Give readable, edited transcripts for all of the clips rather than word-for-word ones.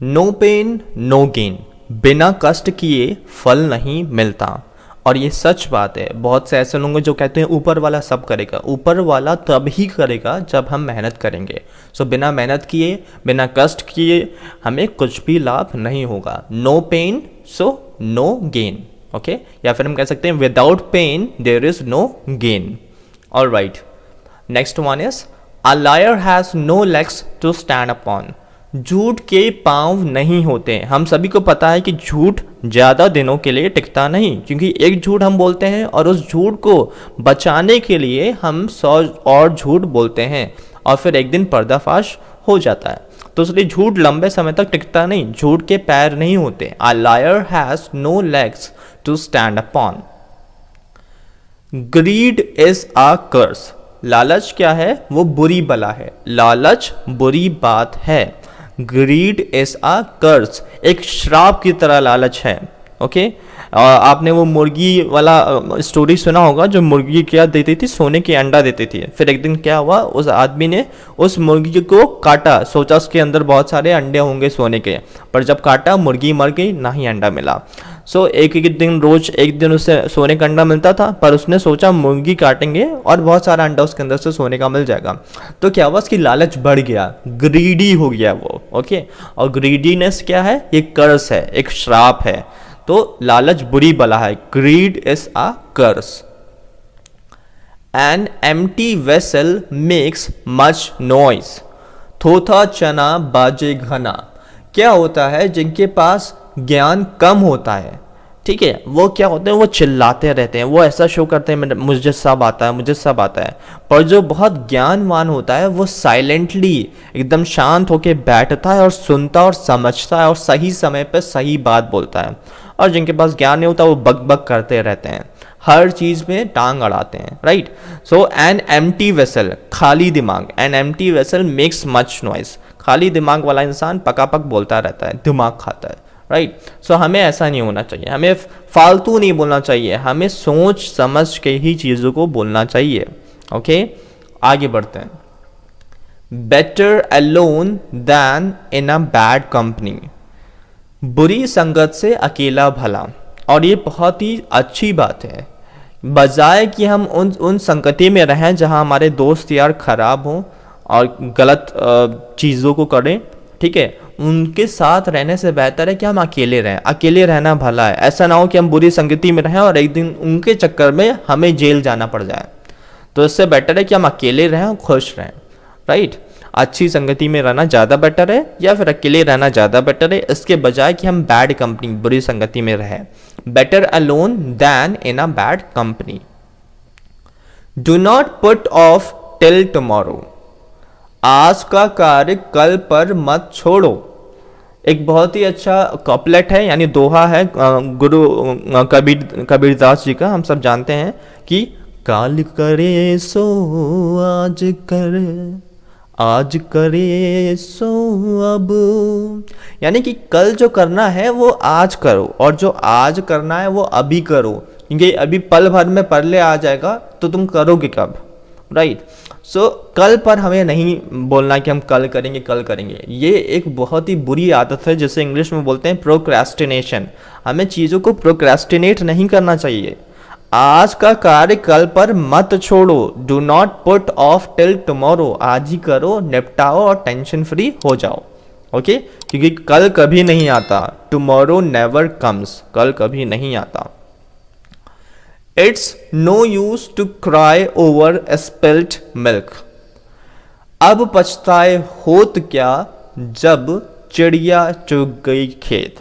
No pain no gain, बिना कष्ट किए फल नहीं मिलता। और ये सच बात है। बहुत से ऐसे लोग जो कहते हैं ऊपर वाला सब करेगा, ऊपर वाला तब ही करेगा जब हम मेहनत करेंगे। सो बिना मेहनत किए, बिना कष्ट किए हमें कुछ भी लाभ नहीं होगा। No pain so no gain, okay. या फिर हम कह सकते हैं without pain there is no gain. Alright, next one is a liar has no legs to stand upon. झूठ के पांव नहीं होते। हम सभी को पता है कि झूठ ज़्यादा दिनों के लिए टिकता नहीं, क्योंकि एक झूठ हम बोलते हैं और उस झूठ को बचाने के लिए हम 100 और झूठ बोलते हैं और फिर एक दिन पर्दाफाश हो जाता है। तो इसलिए झूठ लंबे समय तक टिकता नहीं, झूठ के पैर नहीं होते। A liar has no legs to stand upon. Greed is a curse. लालच क्या है? वो बुरी बला है। लालच बुरी बात है। ग्रीड इज अ कर्स, एक श्राप की तरह लालच है, ओके। आपने वो मुर्गी वाला स्टोरी सुना होगा, जो मुर्गी क्या देती थी? सोने के अंडा देती थी। फिर एक दिन क्या हुआ, उस आदमी ने उस मुर्गी को काटा, सोचा उसके अंदर बहुत सारे अंडे होंगे सोने के, पर जब काटा मुर्गी मर गई, ना ही अंडा मिला। सो एक एक दिन उसे सोने का अंडा मिलता था, पर उसने सोचा मुर्गी काटेंगे और बहुत सारा अंडा उसके अंदर से सोने का मिल जाएगा। तो क्या हुआ, उसकी लालच बढ़ गया, ग्रीडी हो गया वो, ओके। और ग्रीडीनेस क्या है? ये कर्स है, एक श्राप है। तो लालच बुरी बला है। Greed is a curse. An empty vessel makes much noise. थोथा चना बाजे घना। क्या होता है? जिनके पास ज्ञान कम होता है, ठीक है, वो क्या होते हैं? वो चिल्लाते रहते हैं, वो ऐसा शो करते हैं मुझे सब आता है, मुझे सब आता है। पर जो बहुत ज्ञानवान होता है वो साइलेंटली एकदम शांत होके बैठता है और सुनता और समझता है और सही समय पे सही बात बोलता है। और जिनके पास ज्ञान नहीं होता वो बक बक करते रहते हैं, हर चीज में टांग अड़ाते हैं, राइट। सो एन एम्प्टी वेसल, खाली दिमाग। N empty vessel makes much noise. खाली दिमाग वाला इंसान पकापक बोलता रहता है, दिमाग खाता है, राइट। सो हमें ऐसा नहीं होना चाहिए, हमें फालतू नहीं बोलना चाहिए, हमें सोच समझ के ही चीज़ों को बोलना चाहिए, ओके। आगे बढ़ते हैं। Better alone than in a bad company. बुरी संगत से अकेला भला। और ये बहुत ही अच्छी बात है। बजाय कि हम उन संगति में रहें जहां हमारे दोस्त यार खराब हों और गलत चीज़ों को करें, ठीक है, उनके साथ रहने से बेहतर है कि हम अकेले रहें। अकेले रहना भला है। ऐसा ना हो कि हम बुरी संगति में रहें और एक दिन उनके चक्कर में हमें जेल जाना पड़ जाए। तो इससे बेटर है कि हम अकेले रहें और खुश रहें, राइट। अच्छी संगति में रहना ज़्यादा बेटर है या फिर अकेले रहना ज़्यादा बेटर है, इसके बजाय कि हम बैड कंपनी, बुरी संगति में रहें। Better alone than in a bad company. Do not put off till tomorrow. आज का कार्य कल पर मत छोड़ो। एक बहुत ही अच्छा कॉपलेट है, यानी दोहा है गुरु कबीरदास जी का। हम सब जानते हैं कि काल करे सो आज कर, आज करे सो अब। यानी कि कल जो करना है वो आज करो और जो आज करना है वो अभी करो, क्योंकि अभी पल भर में परले आ जाएगा तो तुम करोगे कब, राइट। सो कल पर हमें नहीं बोलना कि हम कल करेंगे कल करेंगे। ये एक बहुत ही बुरी आदत है जिसे इंग्लिश में बोलते हैं प्रोक्रेस्टिनेशन। हमें चीज़ों को प्रोक्रेस्टिनेट नहीं करना चाहिए। आज का कार्य कल पर मत छोड़ो। Do not put off till tomorrow. आज ही करो, निपटाओ और टेंशन फ्री हो जाओ, ओके। क्योंकि कल कभी नहीं आता। Tomorrow never comes. कल कभी नहीं आता। It's no use to cry over spilled milk. अब पछताए होत क्या जब चिड़िया चुग गई खेत।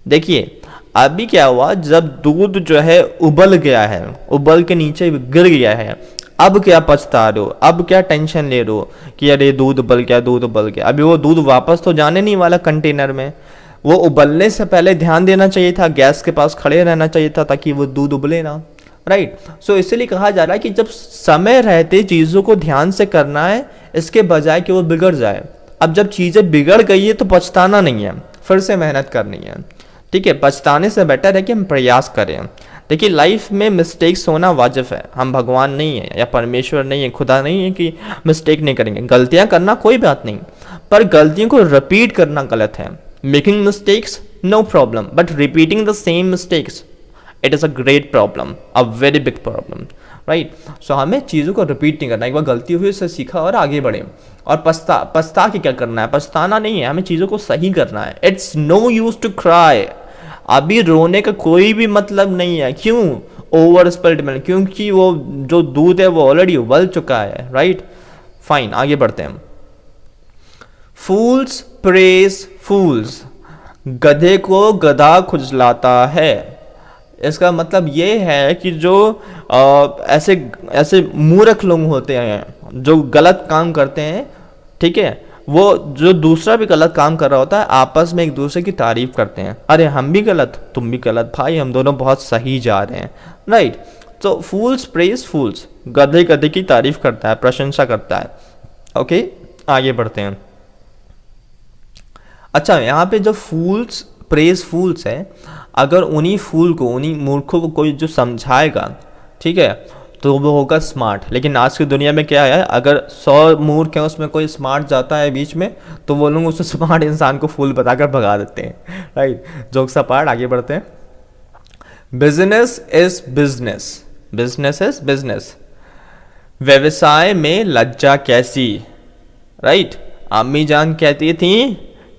देखिए अभी क्या हुआ, जब दूध जो है उबल गया है, उबल के नीचे गिर गया है, अब क्या पछता रहे हो, अब क्या टेंशन ले रहे हो कि अरे दूध उबल गया, दूध उबल गया। अभी वो दूध वापस तो जाने नहीं वाला कंटेनर में। वो उबलने से पहले ध्यान देना चाहिए था, गैस के पास खड़े रहना चाहिए था ताकि वो दूध उबले ना, राइट। सो इसलिए कहा जा रहा है कि जब समय रहते चीज़ों को ध्यान से करना है, इसके बजाय कि वो बिगड़ जाए। अब जब चीज़ें बिगड़ गई है तो पछताना नहीं है, फिर से मेहनत करनी है, ठीक है। पछताने से बेटर है कि हम प्रयास करें। देखिए लाइफ में मिस्टेक्स होना वाजिब है। हम भगवान नहीं है या परमेश्वर नहीं है, खुदा नहीं है कि मिस्टेक नहीं करेंगे। गलतियां करना कोई बात नहीं, पर गलतियों को रिपीट करना गलत है। Making mistakes, no problem, but repeating the same mistakes, it is a great problem, a very big problem, right. So हमें चीज़ों को रिपीट नहीं करना, एक बार गलती हुई उससे सीखा और आगे बढ़े. और पछता के क्या करना है, पछताना नहीं है, हमें चीज़ों को सही करना है. It's no use to cry. अभी रोने का कोई भी मतलब नहीं है. क्यों? ओवर स्पिल्ड मिल्क, क्योंकि वो जो दूध है वो ऑलरेडी उबल चुका है, राइट. फाइन, आगे बढ़ते हैं. फूल्स प्रेज फूल्स, गधे को गधा खुजलाता है. इसका मतलब ये है कि जो ऐसे ऐसे मूर्ख लोग होते हैं जो गलत काम करते हैं, ठीक है, वो जो दूसरा भी गलत काम कर रहा होता है आपस में एक दूसरे की तारीफ करते हैं. अरे हम भी गलत, तुम भी गलत, भाई हम दोनों बहुत सही जा रहे हैं, राइट. तो फूल्स प्रेज फूल्स, गधे गधे की तारीफ करता है, प्रशंसा करता है. ओके, आगे बढ़ते हैं. अच्छा, यहाँ पे जो फूल्स प्रेज फूल्स है, अगर उन्हीं फूल को, उन्हीं मूर्खों को कोई जो समझाएगा, ठीक है, तो वो होगा स्मार्ट. लेकिन आज की दुनिया में क्या है, अगर 100 मूर्ख हैं उसमें कोई स्मार्ट जाता है बीच में, तो वो लोग उस स्मार्ट इंसान को फूल बताकर भगा देते हैं, राइट. जोक्स अपार्ट, आगे बढ़ते हैं. Business is business, business is business. व्यवसाय में लज्जा कैसी, राइट. अम्मी जान कहती थी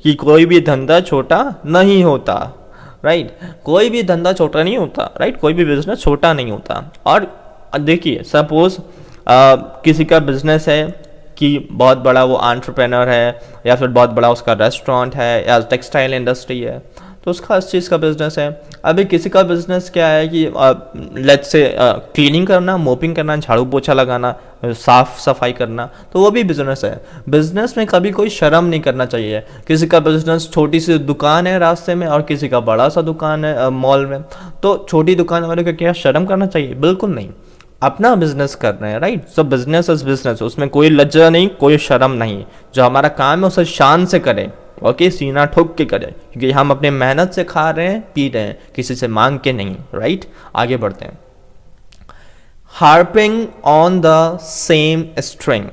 कि कोई भी धंधा छोटा नहीं होता, राइट. कोई भी धंधा छोटा नहीं होता, राइट. कोई भी बिजनेस छोटा नहीं होता. और देखिए, सपोज किसी का बिजनेस है कि बहुत बड़ा वो एंटरप्रेन्योर है, या फिर बहुत बड़ा उसका रेस्टोरेंट है, या टेक्सटाइल इंडस्ट्री है, तो उसका इस चीज़ का बिजनेस है. अभी किसी का बिजनेस क्या है कि लेट्स से क्लीनिंग करना, मोपिंग करना, झाड़ू पोछा लगाना, साफ सफाई करना, तो वो भी बिजनेस है. बिजनेस में कभी कोई शर्म नहीं करना चाहिए. किसी का बिजनेस छोटी सी दुकान है रास्ते में, और किसी का बड़ा सा दुकान है मॉल में, तो छोटी दुकान वाले को क्या शर्म करना चाहिए? बिल्कुल नहीं. अपना बिजनेस कर रहे हैं, right. So business is business, उसमें कोई लज्जा नहीं, कोई शर्म नहीं. जो हमारा काम है उसे शान से करें, ओके, सीना ठोक के करें, क्योंकि हम अपने मेहनत से खा रहे हैं, पी रहे हैं, किसी से मांग के नहीं, राइट. आगे बढ़ते हैं. Harping on the same string,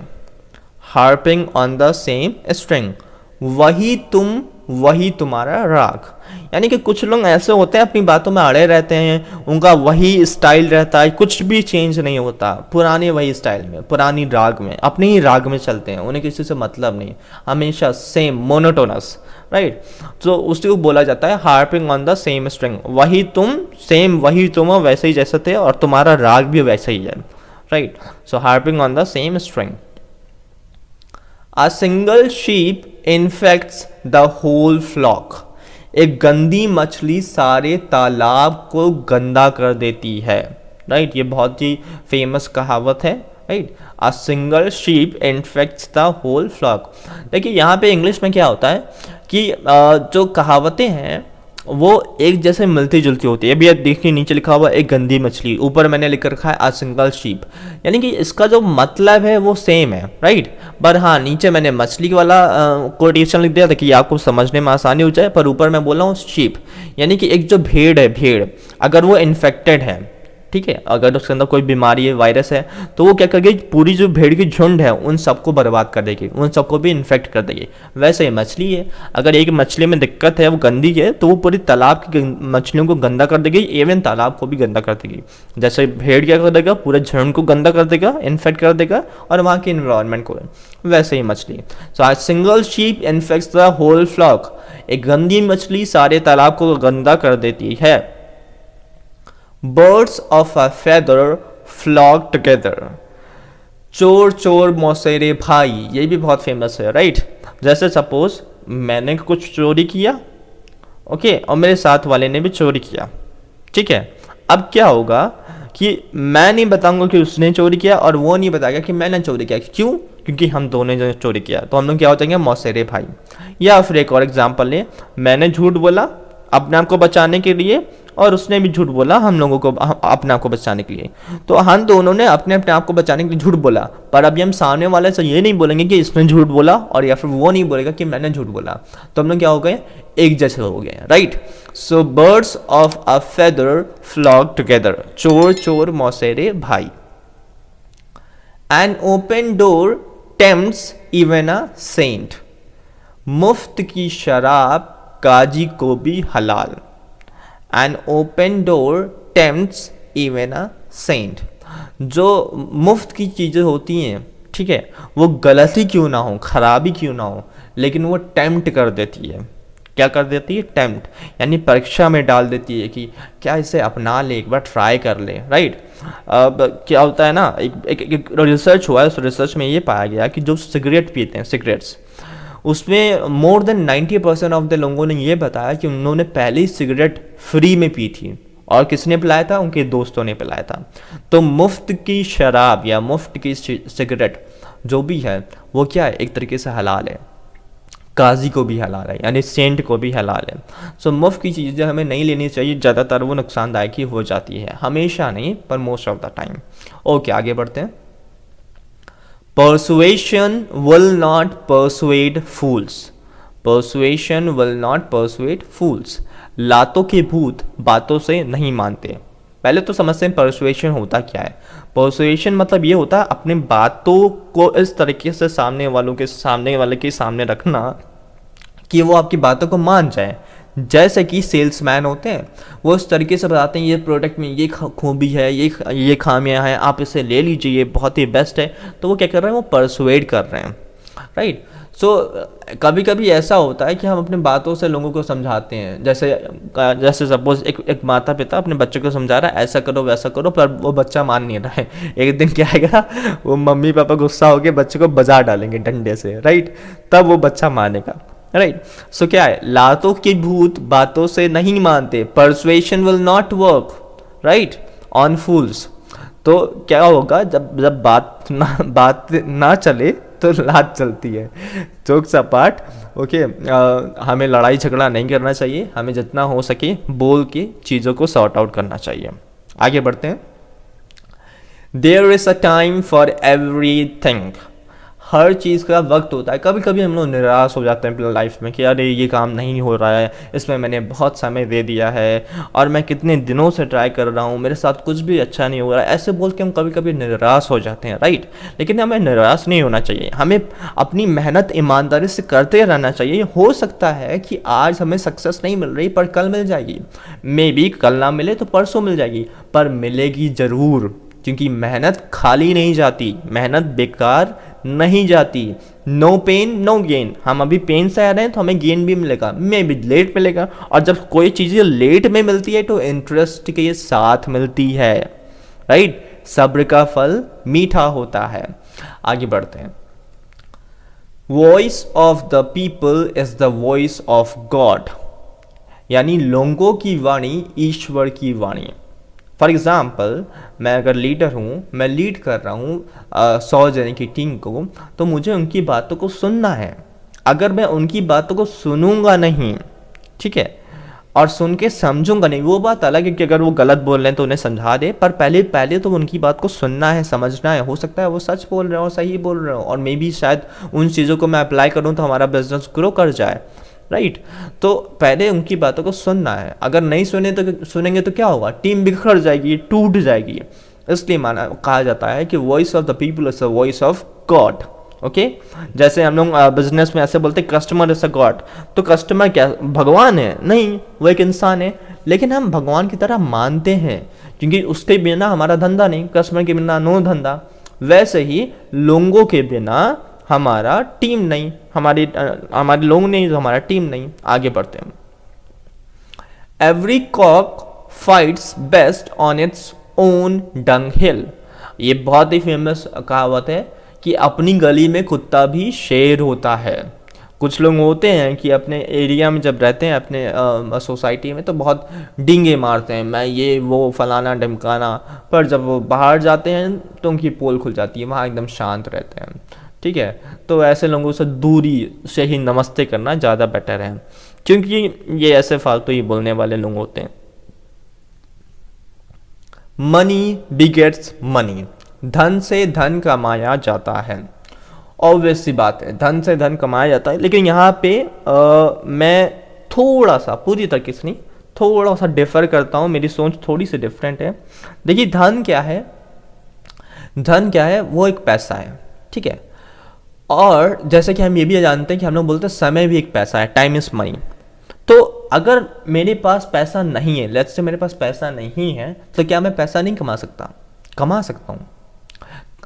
harping on the same string, वही तुम वही तुम्हारा राग. यानी कि कुछ लोग ऐसे होते हैं अपनी बातों में अड़े रहते हैं, उनका वही स्टाइल रहता है, कुछ भी चेंज नहीं होता, पुराने वही स्टाइल में, पुरानी राग में, अपने ही राग में चलते हैं, उन्हें किसी से मतलब नहीं, हमेशा सेम मोनोटोनस, राइट. तो उसको बोला जाता है harping on the same string, वही तुम, सेम वही तुम हो, वैसे ही जैसे थे, और तुम्हारा राग भी वैसा ही है, right. So harping on the same string. A single sheep infects the whole flock. एक गंदी मछली सारे तालाब को गंदा कर देती है, राइट. ये बहुत ही फेमस कहावत है, right. A single sheep infects the whole flock. देखिए यहाँ पे इंग्लिश में क्या होता है कि जो कहावतें हैं वो एक जैसे मिलती जुलती होती है. अभी देखिए नीचे लिखा हुआ एक गंदी मछली, ऊपर मैंने लिख रखा है अ सिंगल शीप, यानी कि इसका जो मतलब है वो सेम है, राइट. पर हाँ, नीचे मैंने मछली वाला कोटेशन लिख दिया ताकि आपको समझने में आसानी हो जाए, पर ऊपर मैं बोल रहा हूँ शीप, यानी कि एक जो भेड़ है, भेड़ अगर वो इन्फेक्टेड है, ठीक है, अगर उसके अंदर कोई बीमारी है, वायरस है, तो वो क्या करेगी, पूरी जो भेड़ की झुंड है उन सबको बर्बाद कर देगी, उन सबको भी इन्फेक्ट कर देगी. वैसे ही मछली है, अगर एक मछली में दिक्कत है, वो गंदी है, तो वो पूरी तालाब की मछलियों को गंदा कर देगी, इवन तालाब को भी गंदा कर देगी. जैसे भेड़ क्या कर देगा, पूरे झुंड को गंदा कर देगा, इन्फेक्ट कर देगा, और वहाँ की इन्वायरमेंट को, वैसे ही मछली. So a single sheep infects the whole flock, एक गंदी मछली सारे तालाब को गंदा कर देती है. Birds of a feather flock together. चोर चोर मौसेरे भाई, ये भी बहुत फेमस है, राइट. जैसे सपोज मैंने कुछ चोरी किया, ओके, और मेरे साथ वाले ने भी चोरी किया, ठीक है. अब क्या होगा कि मैं नहीं बताऊंगा कि उसने चोरी किया, और वो नहीं बताएगा कि मैंने चोरी किया. क्यों? क्योंकि हम दोनों ने चोरी किया, तो हम लोग क्या हो जाएंगे, मौसेरे भाई. या फिर एक और एग्जाम्पल ले, मैंने झूठ बोला अपने आप को बचाने के लिए, और उसने भी झूठ बोला हम लोगों को अपने आप को बचाने के लिए, तो हम दोनों ने अपने अपने आप को बचाने के लिए झूठ बोला. पर अभी हम सामने वाले से ये नहीं बोलेंगे कि इसने झूठ बोला, और या फिर वो नहीं बोलेगा कि मैंने झूठ बोला, तो हम लोग क्या हो गए, एक जैसे हो गए, right. So birds of a feather flock together, चोर चोर मौसेरे भाई. An open door tempts even a saint, मुफ्त की शराब काजी को भी हलाल। An open door tempts even a saint. जो मुफ्त की चीज़ें होती हैं, ठीक है, वो गलत ही क्यों ना हो, खराबी क्यों ना हो, लेकिन वो टेम्प्ट कर देती है। क्या कर देती है? टेम्प्ट, यानी परीक्षा में डाल देती है कि क्या इसे अपना ले, एक बार ट्राई कर ले, राइट। अब क्या होता है ना, एक रिसर्च हुआ है, उस रिसर्च में ये पाया गया कि जो सिगरेट पीते हैं, सिगरेट्स, उसमें मोर देन 90% ऑफ द लोगों ने ये बताया कि उन्होंने पहले ही सिगरेट फ्री में पी थी, और किसने पिलाया था? उनके दोस्तों ने पिलाया था। तो मुफ्त की शराब या मुफ्त की सिगरेट जो भी है वो क्या है? एक तरीके से हलाल है, काजी को भी हलाल है, यानी सेंट को भी हलाल है। सो मुफ्त की चीज़ें हमें नहीं लेनी चाहिए, ज़्यादातर वो नुकसानदायक ही हो जाती है, हमेशा नहीं पर most of the time. Okay, आगे बढ़ते हैं। Persuasion will not persuade fools. Persuasion will not persuade fools. लातों के भूत बातों से नहीं मानते। पहले तो समझते हैं परसुएशन होता क्या है। परसुएशन मतलब ये होता है अपने बातों को इस तरीके से सामने वाले के सामने रखना कि वो आपकी बातों को मान जाए। जैसे कि सेल्समैन होते हैं, वो इस तरीके से बताते हैं ये प्रोडक्ट में ये खूबी है, ये खामियां हैं, आप इसे ले लीजिए, ये बहुत ही बेस्ट है। तो वो क्या कर रहे हैं? वो परसुएड कर रहे हैं, राइट। सो कभी कभी ऐसा होता है कि हम अपने बातों से लोगों को समझाते हैं। जैसे सपोज एक माता पिता अपने बच्चे को समझा रहा है ऐसा करो वैसा करो, पर वो बच्चा मान नहीं रहा है। एक दिन क्या आएगा, वो मम्मी पापा गुस्सा होकर बच्चे को बजा डालेंगे डंडे से, राइट, तब वो बच्चा मानेगा, राइट। सो क्या है? लातों के भूत बातों से नहीं मानते। Persuasion will not work, right, on fools. तो क्या होगा? जब बात ना चले तो लात चलती है। जोक्स अपार्ट, ओके, हमें लड़ाई झगड़ा नहीं करना चाहिए, हमें जितना हो सके बोल के चीज़ों को सॉर्ट आउट करना चाहिए। आगे बढ़ते हैं। There is a time for everything. हर चीज़ का वक्त होता है। कभी कभी हम लोग निराश हो जाते हैं अपनी लाइफ में कि अरे ये काम नहीं हो रहा है, इसमें मैंने बहुत समय दे दिया है और मैं कितने दिनों से ट्राई कर रहा हूँ, मेरे साथ कुछ भी अच्छा नहीं हो रहा है, ऐसे बोल के हम कभी कभी निराश हो जाते हैं, राइट। लेकिन हमें निराश नहीं होना चाहिए, हमें अपनी मेहनत ईमानदारी से करते रहना चाहिए। हो सकता है कि आज हमें सक्सेस नहीं मिल रही पर कल मिल जाएगी, मे बी कल ना मिले तो परसों मिल जाएगी, पर मिलेगी ज़रूर, क्योंकि मेहनत खाली नहीं जाती, मेहनत बेकार नहीं जाती। No pain no gain. हम अभी पेन से आ रहे हैं तो हमें गेन भी मिलेगा, मे भी लेट मिलेगा। और जब कोई चीज़ें लेट में मिलती है तो इंटरेस्ट के साथ मिलती है, राइट। सब्र का फल मीठा होता है। आगे बढ़ते हैं। Voice of the people is the voice of God, यानी लोगों की वाणी ईश्वर की वाणी। फॉर एग्ज़ाम्पल, मैं अगर लीडर हूँ, मैं लीड कर रहा हूँ 100 जने की टीम को, तो मुझे उनकी बातों को सुनना है। अगर मैं उनकी बातों को सुनूंगा नहीं, ठीक है, और सुन के समझूंगा नहीं, वो बात अलग है कि अगर वो गलत बोल रहे हैं तो उन्हें समझा दे, पर पहले तो उनकी बात को सुनना है, समझना है। हो सकता है वो सच बोल रहे हो, सही बोल रहे हो, और मे बी शायद उन चीज़ों को मैं अप्लाई करूँ तो हमारा बिजनेस ग्रो कर जाए, राइट। तो पहले उनकी बातों को सुनना है। अगर नहीं सुनेंगे तो क्या होगा? टीम बिखर जाएगी, टूट जाएगी। इसलिए कहा जाता है कि voice of the people is the voice of God, okay. जैसे हम लोग बिजनेस में ऐसे बोलते हैं कस्टमर इज अ गॉड। तो कस्टमर क्या भगवान है? नहीं, वो एक इंसान है, लेकिन हम भगवान की तरह मानते हैं क्योंकि उसके बिना हमारा धंधा नहीं, कस्टमर के बिना नो धंधा। वैसे ही लोगों के बिना हमारा टीम नहीं, हमारे लोग नहीं तो हमारा टीम नहीं। आगे बढ़ते हैं। Every cock fights best on its own dunghill. ये बहुत ही फेमस कहावत है कि अपनी गली में कुत्ता भी शेर होता है। कुछ लोग होते हैं कि अपने एरिया में जब रहते हैं, अपने सोसाइटी में, तो बहुत डींगे मारते हैं, मैं ये वो फलाना ढमकाना, पर जब वो बाहर जाते हैं तो उनकी पोल खुल जाती है, वहाँ एकदम शांत रहते हैं, ठीक है। तो ऐसे लोगों से दूरी से ही नमस्ते करना ज़्यादा बेटर है, क्योंकि ये ऐसे फालतू ही बोलने वाले लोग होते हैं। Money begets money. धन से धन कमाया जाता है। ऑब्वियस सी बात है, धन से धन कमाया जाता है, लेकिन यहाँ पे मैं थोड़ा सा, पूरी तरीके से नहीं, थोड़ा सा डिफर करता हूँ, मेरी सोच थोड़ी सी डिफरेंट है। देखिए, धन क्या है? धन क्या है? वो एक पैसा है, ठीक है। और जैसे कि हम ये भी जानते हैं कि हम लोग बोलते हैं समय भी एक पैसा है, टाइम इज मनी। तो अगर मेरे पास पैसा नहीं है, लेट्स से मेरे पास पैसा नहीं है, तो क्या मैं पैसा नहीं कमा सकता? कमा सकता हूँ।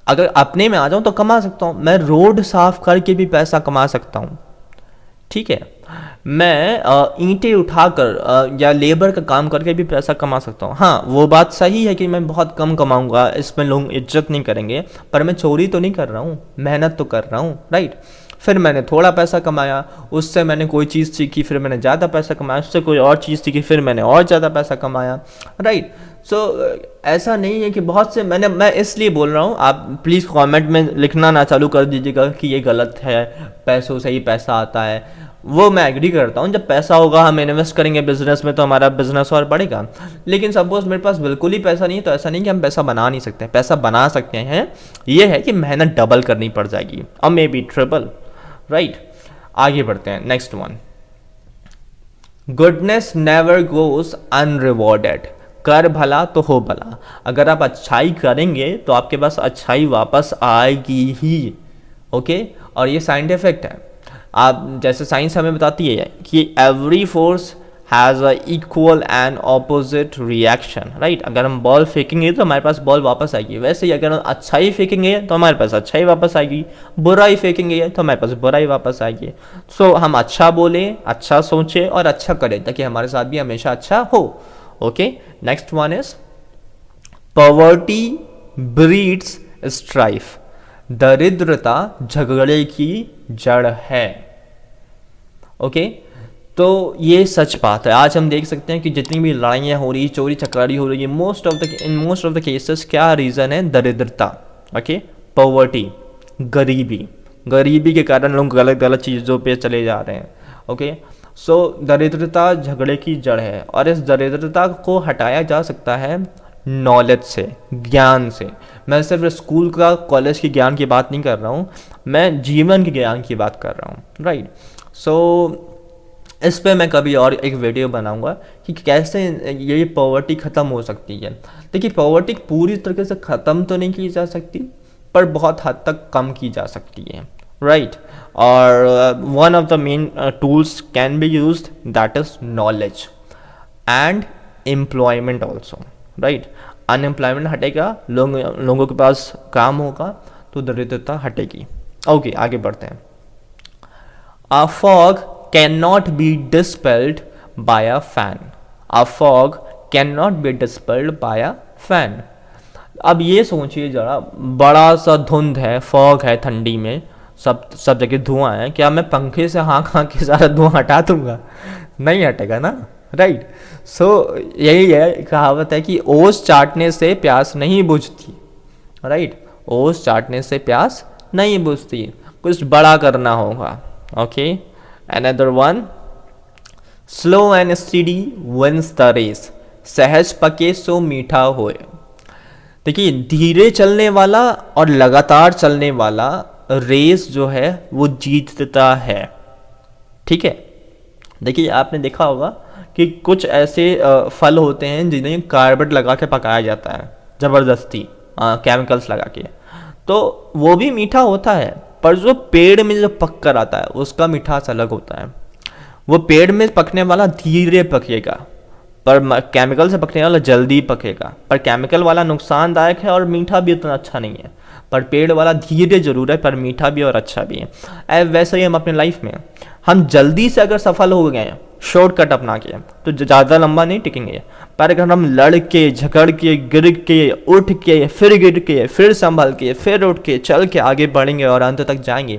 अगर अपने में आ जाऊँ तो कमा सकता हूँ। मैं रोड साफ करके भी पैसा कमा सकता हूँ, ठीक है। मैं ईंटें उठाकर या लेबर का काम करके भी पैसा कमा सकता हूँ। हाँ, वो बात सही है कि मैं बहुत कम कमाऊंगा, इसमें लोग इज्जत नहीं करेंगे, पर मैं चोरी तो नहीं कर रहा हूँ, मेहनत तो कर रहा हूँ, राइट। फिर मैंने थोड़ा पैसा कमाया, उससे मैंने कोई चीज़ सीखी, फिर मैंने ज़्यादा पैसा कमाया, उससे कोई और चीज़ सीखी, फिर मैंने और ज़्यादा पैसा कमाया, राइट। सो ऐसा नहीं है कि बहुत से मैं इसलिए बोल रहा हूँ, आप प्लीज़ कमेंट में लिखना ना चालू कर दीजिएगा कि ये गलत है, पैसों से ही पैसा आता है। वो मैं एग्री करता हूँ, जब पैसा होगा हम इन्वेस्ट करेंगे बिजनेस में तो हमारा बिजनेस और बढ़ेगा। लेकिन सपोज मेरे पास बिल्कुल ही पैसा नहीं है, तो ऐसा नहीं कि हम पैसा बना नहीं सकते, पैसा बना सकते हैं। ये है कि मेहनत डबल करनी पड़ जाएगी और मे बी ट्रिपल, राइट। आगे बढ़ते हैं, next one. Goodness never goes unrewarded. कर भला तो हो भला। अगर आप अच्छाई करेंगे तो आपके पास अच्छाई वापस आएगी ही, ओके। और ये साइंटिफिक है। आप जैसे साइंस हमें बताती है कि every force has a equal and opposite reaction, right. अगर हम बॉल फेंकेंगे तो हमारे पास बॉल वापस आएगी, वैसे ही अगर हम अच्छाई फेंकेंगे तो हमारे पास अच्छाई वापस आएगी, बुराई फेंकेंगे तो हमारे पास बुराई वापस आएगी। सो हम अच्छा बोले, अच्छा सोचें और अच्छा करें ताकि हमारे साथ भी हमेशा अच्छा हो, okay. Next one is poverty breeds strife. दरिद्रता झगड़े की जड़ है, ओके। तो ये सच बात है। आज हम देख सकते हैं कि जितनी भी लड़ाइयाँ हो रही, चोरी चकारी हो रही है, in most of the cases क्या रीज़न है? दरिद्रता, ओके, पॉवर्टी, गरीबी के कारण लोग गलत गलत चीज़ों पे चले जा रहे हैं, ओके। सो दरिद्रता झगड़े की जड़ है और इस दरिद्रता को हटाया जा सकता है नॉलेज से, ज्ञान से। मैं सिर्फ स्कूल का, कॉलेज के ज्ञान की बात नहीं कर रहा हूँ, मैं जीवन के ज्ञान की बात कर रहा हूँ, राइट। सो इस पे मैं कभी और एक वीडियो बनाऊंगा कि कैसे ये पॉवर्टी ख़त्म हो सकती है। देखिए, पॉवर्टी पूरी तरीके से ख़त्म तो नहीं की जा सकती, पर बहुत हद तक कम की जा सकती है, राइट। और one of the main tools can be used, that is knowledge and employment also, right. Unemployment हटेगा, लोगों के पास काम होगा तो दरिद्रता हटेगी। ओके, आगे बढ़ते हैं। A fog cannot be dispelled by a fan. A fog cannot be dispelled by a fan. अब ये सोचिए जरा, बड़ा सा धुंध है, फॉग है, ठंडी में सब जगह धुआं है, क्या मैं पंखे से हाँक के सारा धुआं हटा दूंगा? नहीं हटेगा ना, राइट। सो यही है, कहावत है कि ओस चाटने से प्यास नहीं बुझती, राइट। ओस चाटने से प्यास नहीं बुझती, कुछ बड़ा करना होगा, okay. Another one, slow and study wins the race. सहज पके सो मीठा होए। देखिए, धीरे चलने वाला और लगातार चलने वाला रेस जो है वो जीतता है, ठीक है। देखिए, आपने देखा होगा कि कुछ ऐसे फल होते हैं जिन्हें कार्बेट लगा के पकाया जाता है, ज़बरदस्ती केमिकल्स लगा के, तो वो भी मीठा होता है, पर जो पेड़ में जो पक कर आता है उसका मिठास अलग होता है। वो पेड़ में पकने वाला धीरे पकेगा, पर केमिकल से पकने वाला जल्दी पकेगा। पर केमिकल वाला नुकसानदायक है और मीठा भी उतना अच्छा नहीं है, पर पेड़ वाला धीरे जरूर है पर मीठा भी और अच्छा भी है। वैसे ही हम अपने लाइफ में, हम जल्दी से अगर सफल हो गए, शॉर्टकट अपना के, तो ज़्यादा लंबा नहीं टिकेंगे। पर अगर हम लड़ के, झगड़ के, गिर के, उठ के, फिर गिर के, फिर संभल के, फिर उठ के, चल के आगे बढ़ेंगे और अंत तक जाएंगे,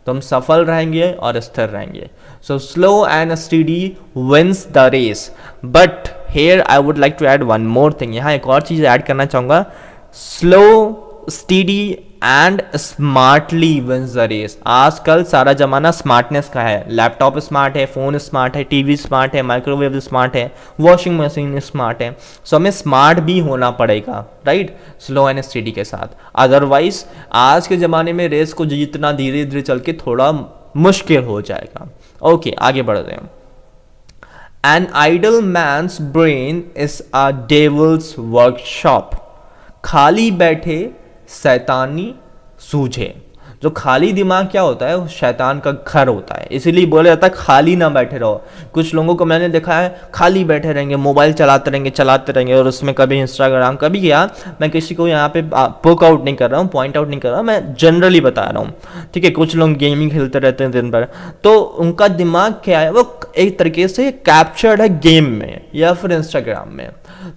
तो हम सफल रहेंगे और स्थिर रहेंगे। So slow and study wins the race. But here I would like to add one more thing. यहाँ एक और चीज़ ऐड करना चाहूँगा, slow, study and smartly wins the race. आजकल सारा जमाना स्मार्टनेस का है, लैपटॉप स्मार्ट है, फ़ोन स्मार्ट है, टीवी स्मार्ट है, माइक्रोवेव स्मार्ट है, वॉशिंग मशीन स्मार्ट है। सो हमें स्मार्ट भी होना पड़ेगा, राइट, स्लो एंड स्टडी के साथ। अदरवाइज आज के ज़माने में रेस को जीतना धीरे धीरे चल के थोड़ा मुश्किल हो जाएगा। ओके, आगे बढ़ते हैं। An idle man's brain is a devil's workshop. खाली बैठे शैतानी सूझे। जो खाली दिमाग क्या होता है, वो शैतान का घर होता है, इसीलिए बोला जाता है खाली ना बैठे रहो। कुछ लोगों को मैंने देखा है खाली बैठे रहेंगे, मोबाइल चलाते रहेंगे और उसमें कभी इंस्टाग्राम कभी क्या, मैं किसी को यहाँ पे पोक आउट नहीं कर रहा हूँ, पॉइंट आउट नहीं कर रहा हूँ, मैं जनरली बता रहा हूँ, ठीक है। कुछ लोग गेमिंग खेलते रहते हैं दिन भर, तो उनका दिमाग क्या है, वो एक तरीके से कैप्चर्ड है गेम में या फिर इंस्टाग्राम में।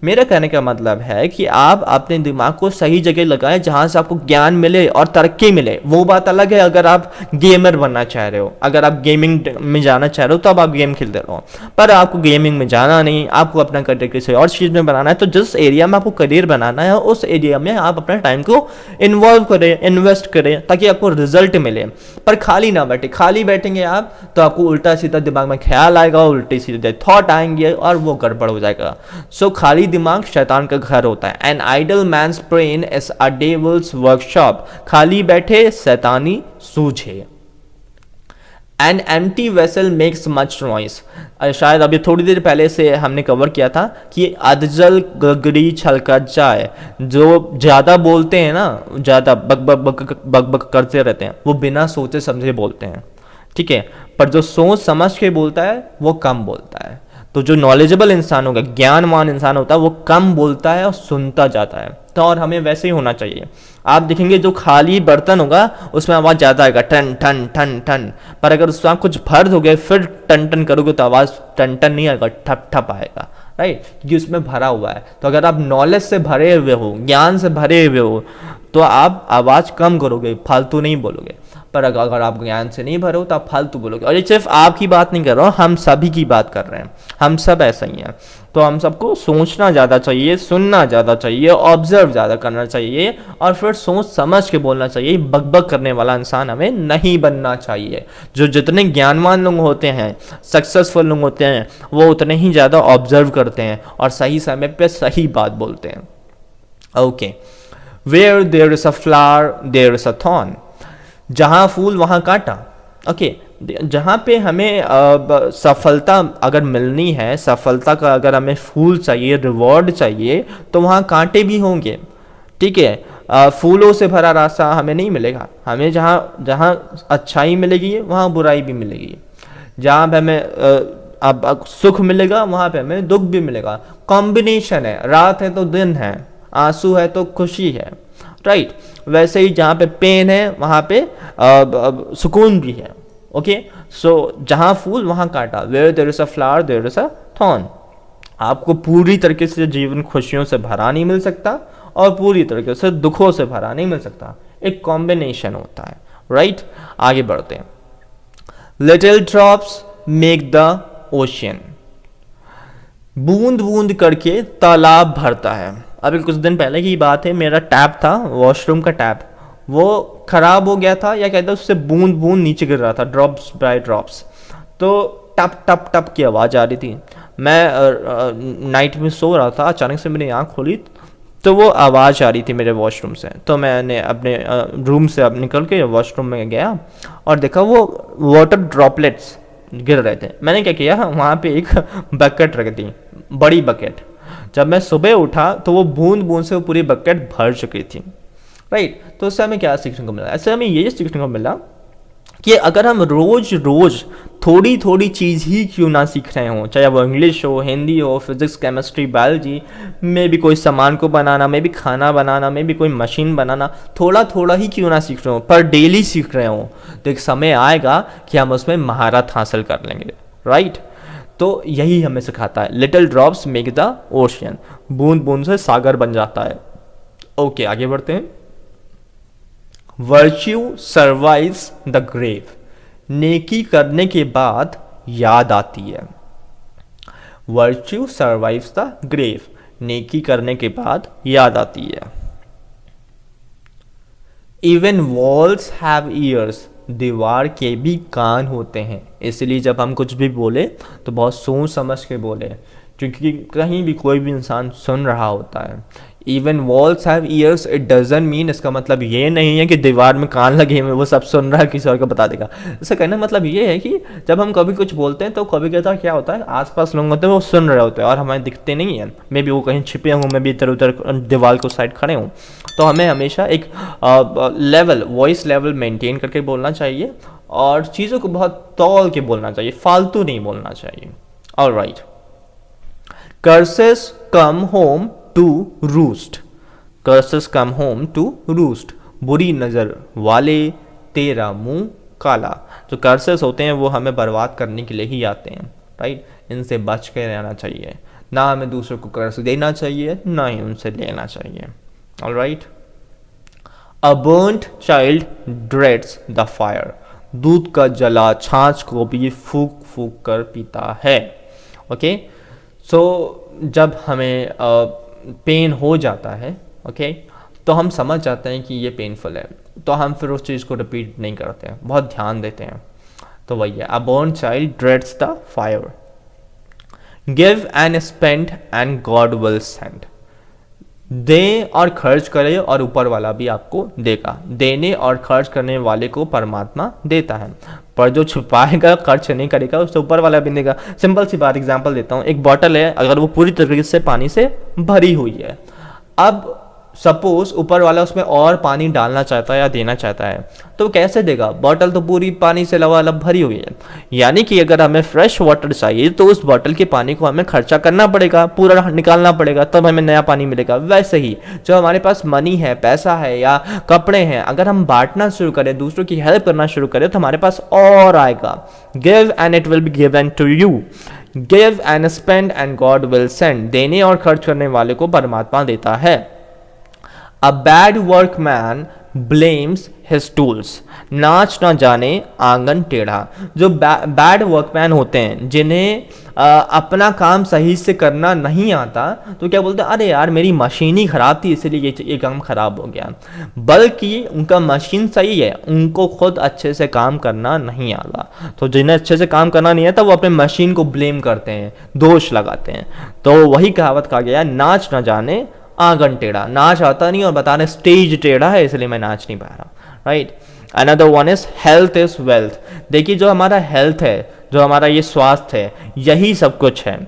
मेरा कहने का मतलब है कि आप अपने दिमाग को सही जगह लगाएं जहां से आपको ज्ञान मिले और तरक्की मिले। वो बात अलग है अगर आप गेमर बनना चाह रहे हो, अगर आप गेमिंग में जाना चाह रहे हो तो अब आप गेम खेलते रहो, पर आपको गेमिंग में जाना नहीं, आपको अपना करियर किसी और चीज़ में बनाना है, तो जिस एरिया में आपको करियर बनाना है उस एरिया में आप अपना टाइम को इन्वॉल्व करें, इन्वेस्ट करें, ताकि आपको रिजल्ट मिले। पर खाली ना बैठे, खाली बैठेंगे आप तो आपको उल्टा सीधा दिमाग में ख्याल आएगा, उल्टे सीधे थॉट आएंगे और वो गड़बड़ हो जाएगा। सो खाली दिमाग शैतान का घर होता है। An idle man's brain is a devil's workshop, खाली बैठे शैतानी सूझे। An empty vessel makes much noise, शायद अभी थोड़ी देर पहले से हमने कवर किया था कि अधजल गगरी छलका जाए, जो ज़्यादा बोलते हैं ना, ज़्यादा बक करते रहते हैं, वो बिना सोचे समझे बोलते हैं, ठीक है। पर जो सोच समझ के बोलता है वो कम बोलता है। तो जो नॉलेजेबल इंसान होगा, ज्ञानवान इंसान होता है, वो कम बोलता है और सुनता जाता है। तो और हमें वैसे ही होना चाहिए। आप देखेंगे जो खाली बर्तन होगा उसमें आवाज़ ज़्यादा आएगा, टन टन टन टन, पर अगर उसमें आप कुछ भर दोगे फिर टन टन करोगे तो आवाज़ टन टन नहीं आएगा, ठप ठप आएगा, राइट, क्योंकि उसमें भरा हुआ है। तो अगर आप नॉलेज से भरे हुए हो, ज्ञान से भरे हुए हो, तो आप आवाज़ कम करोगे, फालतू नहीं बोलोगे। पर अगर आप ज्ञान से नहीं भरे हो तो आप फालतू बोलोगे। और ये सिर्फ आपकी बात नहीं कर रहा हूँ, हम सभी की बात कर रहे हैं, हम सब ऐसा ही हैं। तो हम सबको सोचना ज़्यादा चाहिए, सुनना ज़्यादा चाहिए, ऑब्जर्व ज़्यादा करना चाहिए और फिर सोच समझ के बोलना चाहिए। बकबक करने वाला इंसान हमें नहीं बनना चाहिए। जो जितने ज्ञानवान लोग होते हैं, सक्सेसफुल लोग होते हैं, वो उतने ही ज़्यादा ऑब्जर्व करते हैं और सही समय पे सही बात बोलते हैं। Okay, where there is a flower there is a thorn, जहाँ फूल वहाँ कांटा। ओके, जहाँ पे हमें सफलता अगर मिलनी है, सफलता का अगर हमें फूल चाहिए, रिवॉर्ड चाहिए, तो वहाँ कांटे भी होंगे, ठीक है। फूलों से भरा रास्ता हमें नहीं मिलेगा। हमें जहाँ जहाँ अच्छाई मिलेगी वहाँ बुराई भी मिलेगी। जहाँ पे हमें अब सुख मिलेगा वहाँ पे हमें दुख भी मिलेगा। कॉम्बिनेशन है, रात है तो दिन है, आंसू है तो खुशी है, राइट। वैसे ही जहाँ पे पेन है वहाँ पे सुकून भी है। ओके, सो जहाँ फूल वहाँ कांटा, where there is a flower there is a thorn. आपको पूरी तरीके से जीवन खुशियों से भरा नहीं मिल सकता और पूरी तरीके से दुखों से भरा नहीं मिल सकता, एक कॉम्बिनेशन होता है, राइट। आगे बढ़ते हैं। Little drops make the ocean, बूंद बूंद करके तालाब भरता है। अभी कुछ दिन पहले की बात है, मेरा टैप था, वॉशरूम का टैप, वो खराब हो गया था, या कहते हैं उससे बूंद बूंद नीचे गिर रहा था, ड्रॉप्स बाय ड्रॉप्स। तो टप टप टप की आवाज़ आ रही थी। मैं नाइट में सो रहा था, अचानक से मैंने आँख खोली तो वो आवाज़ आ रही थी मेरे वॉशरूम से। तो मैंने अपने रूम से अब निकल के वॉशरूम में गया और देखा वो वाटर ड्रॉपलेट्स गिर रहे थे। मैंने क्या किया, वहाँ पे एक बकेट रख दी, बड़ी बकेट। जब मैं सुबह उठा तो वो बूंद बूंद से वो पूरी बकेट भर चुकी थी, राइट। तो उससे हमें क्या सीखने को मिला? ऐसे हमें ये सीखने को मिला कि अगर हम रोज रोज थोड़ी थोड़ी चीज़ ही क्यों ना सीख रहे हों, चाहे वो इंग्लिश हो, हिंदी हो, फिजिक्स, केमिस्ट्री, बायोलॉजी, में भी कोई सामान को बनाना, में भी खाना बनाना, में भी कोई मशीन बनाना, थोड़ा थोड़ा ही क्यों ना सीख रहे हो, पर डेली सीख रहे हो, तो एक समय आएगा कि हम उसमें महारत हासिल कर लेंगे, राइट। तो यही हमें सिखाता है, little drops make the ocean, बूंद बूंद से सागर बन जाता है। ओके, आगे बढ़ते हैं। वर्च्यू सर्वाइव्स द ग्रेव, नेकी करने के बाद याद आती है। वर्च्यू सर्वाइव्स द ग्रेव, नेकी करने के बाद याद आती है। इवन वॉल्स हैव ईयर्स, दीवार के भी कान होते हैं। इसलिए जब हम कुछ भी बोले तो बहुत सोच समझ के बोले, क्योंकि कहीं भी कोई भी इंसान सुन रहा होता है। Even walls have years it doesn't mean, इसका मतलब ये नहीं है कि दीवार में कान लगे हुए वो सब सुन रहा है, किसी और को बता देगा। इसका कहने का मतलब ये है कि जब हम कभी कुछ बोलते हैं तो कभी कहता क्या होता है, आसपास लोग होते हैं वो सुन रहे होते हैं और हमें दिखते नहीं है, मे बी वो कहीं छिपे हों, मैं भी इधर उधर दीवार को साइड खड़े हूँ। तो हमें हमेशा एक लेवल, वॉइस लेवल मेंटेन करके बोलना चाहिए और चीज़ों को बहुत तौल के बोलना चाहिए, फालतू नहीं बोलना चाहिए। Alright, curses come home to roost, curses come home to roost, बुरी नज़र वाले तेरा मुंह काला। जो कर्सेस होते हैं वो हमें बर्बाद करने के लिए ही आते हैं, राइट। इनसे बच के रहना चाहिए, ना हमें दूसरों को कर्ज देना चाहिए, ना ही उनसे लेना चाहिए। Alright, a burned child dreads the fire, दूध का जला छाछ को भी फूक फूक कर पीता है। ओके, सो जब हमें पेन हो जाता है, ओके, तो हम समझ जाते हैं कि ये पेनफुल है, तो हम फिर उस चीज़ को रिपीट नहीं करते हैं, बहुत ध्यान देते हैं। तो वही है, a burned child dreads the fire, give and spend and God will send, दे और खर्च करे और ऊपर वाला भी आपको देगा। देने और खर्च करने वाले को परमात्मा देता है, पर जो छुपाएगा खर्च नहीं करेगा उससे ऊपर वाला भी देगा। सिंपल सी बात एग्जांपल देता हूँ, एक बॉटल है, अगर वो पूरी तरीके से पानी से भरी हुई है, अब सपोज ऊपर वाला उसमें और पानी डालना चाहता है या देना चाहता है, तो कैसे देगा? बॉटल तो पूरी पानी से लबालब भरी हुई है। यानी कि अगर हमें फ्रेश वाटर चाहिए तो उस बॉटल के पानी को हमें खर्चा करना पड़ेगा, पूरा निकालना पड़ेगा, तब हमें नया पानी मिलेगा। वैसे ही जो हमारे पास मनी है, पैसा है या कपड़े हैं, अगर हम बांटना शुरू करें, दूसरों की हेल्प करना शुरू करें, तो हमारे पास और आएगा। Give and it will be given to you, give and spend and God will send, देने और खर्च करने वाले को परमात्मा देता है। A bad workman blames his tools, नाच ना जाने आंगन टेढ़ा। जो बैड वर्कमैन होते हैं, जिन्हें अपना काम सही से करना नहीं आता, तो क्या बोलते हैं, अरे यार मेरी मशीन ही खराब थी इसलिए ये काम खराब हो गया। बल्कि उनका मशीन सही है, उनको खुद अच्छे से काम करना नहीं आता। तो जिन्हें अच्छे से काम करना नहीं आता वो अपने मशीन को ब्लेम करते हैं, दोष लगाते हैं। तो वही कहावत कहा गया, नाच ना जाने आंगन टेढ़ा, नाच आता नहीं और बता रहे स्टेज टेढ़ा है इसलिए मैं नाच नहीं पा रहा, right. Another one is health is wealth. देखिए जो हमारा हेल्थ है, जो हमारा ये स्वास्थ्य है, यही सब कुछ है।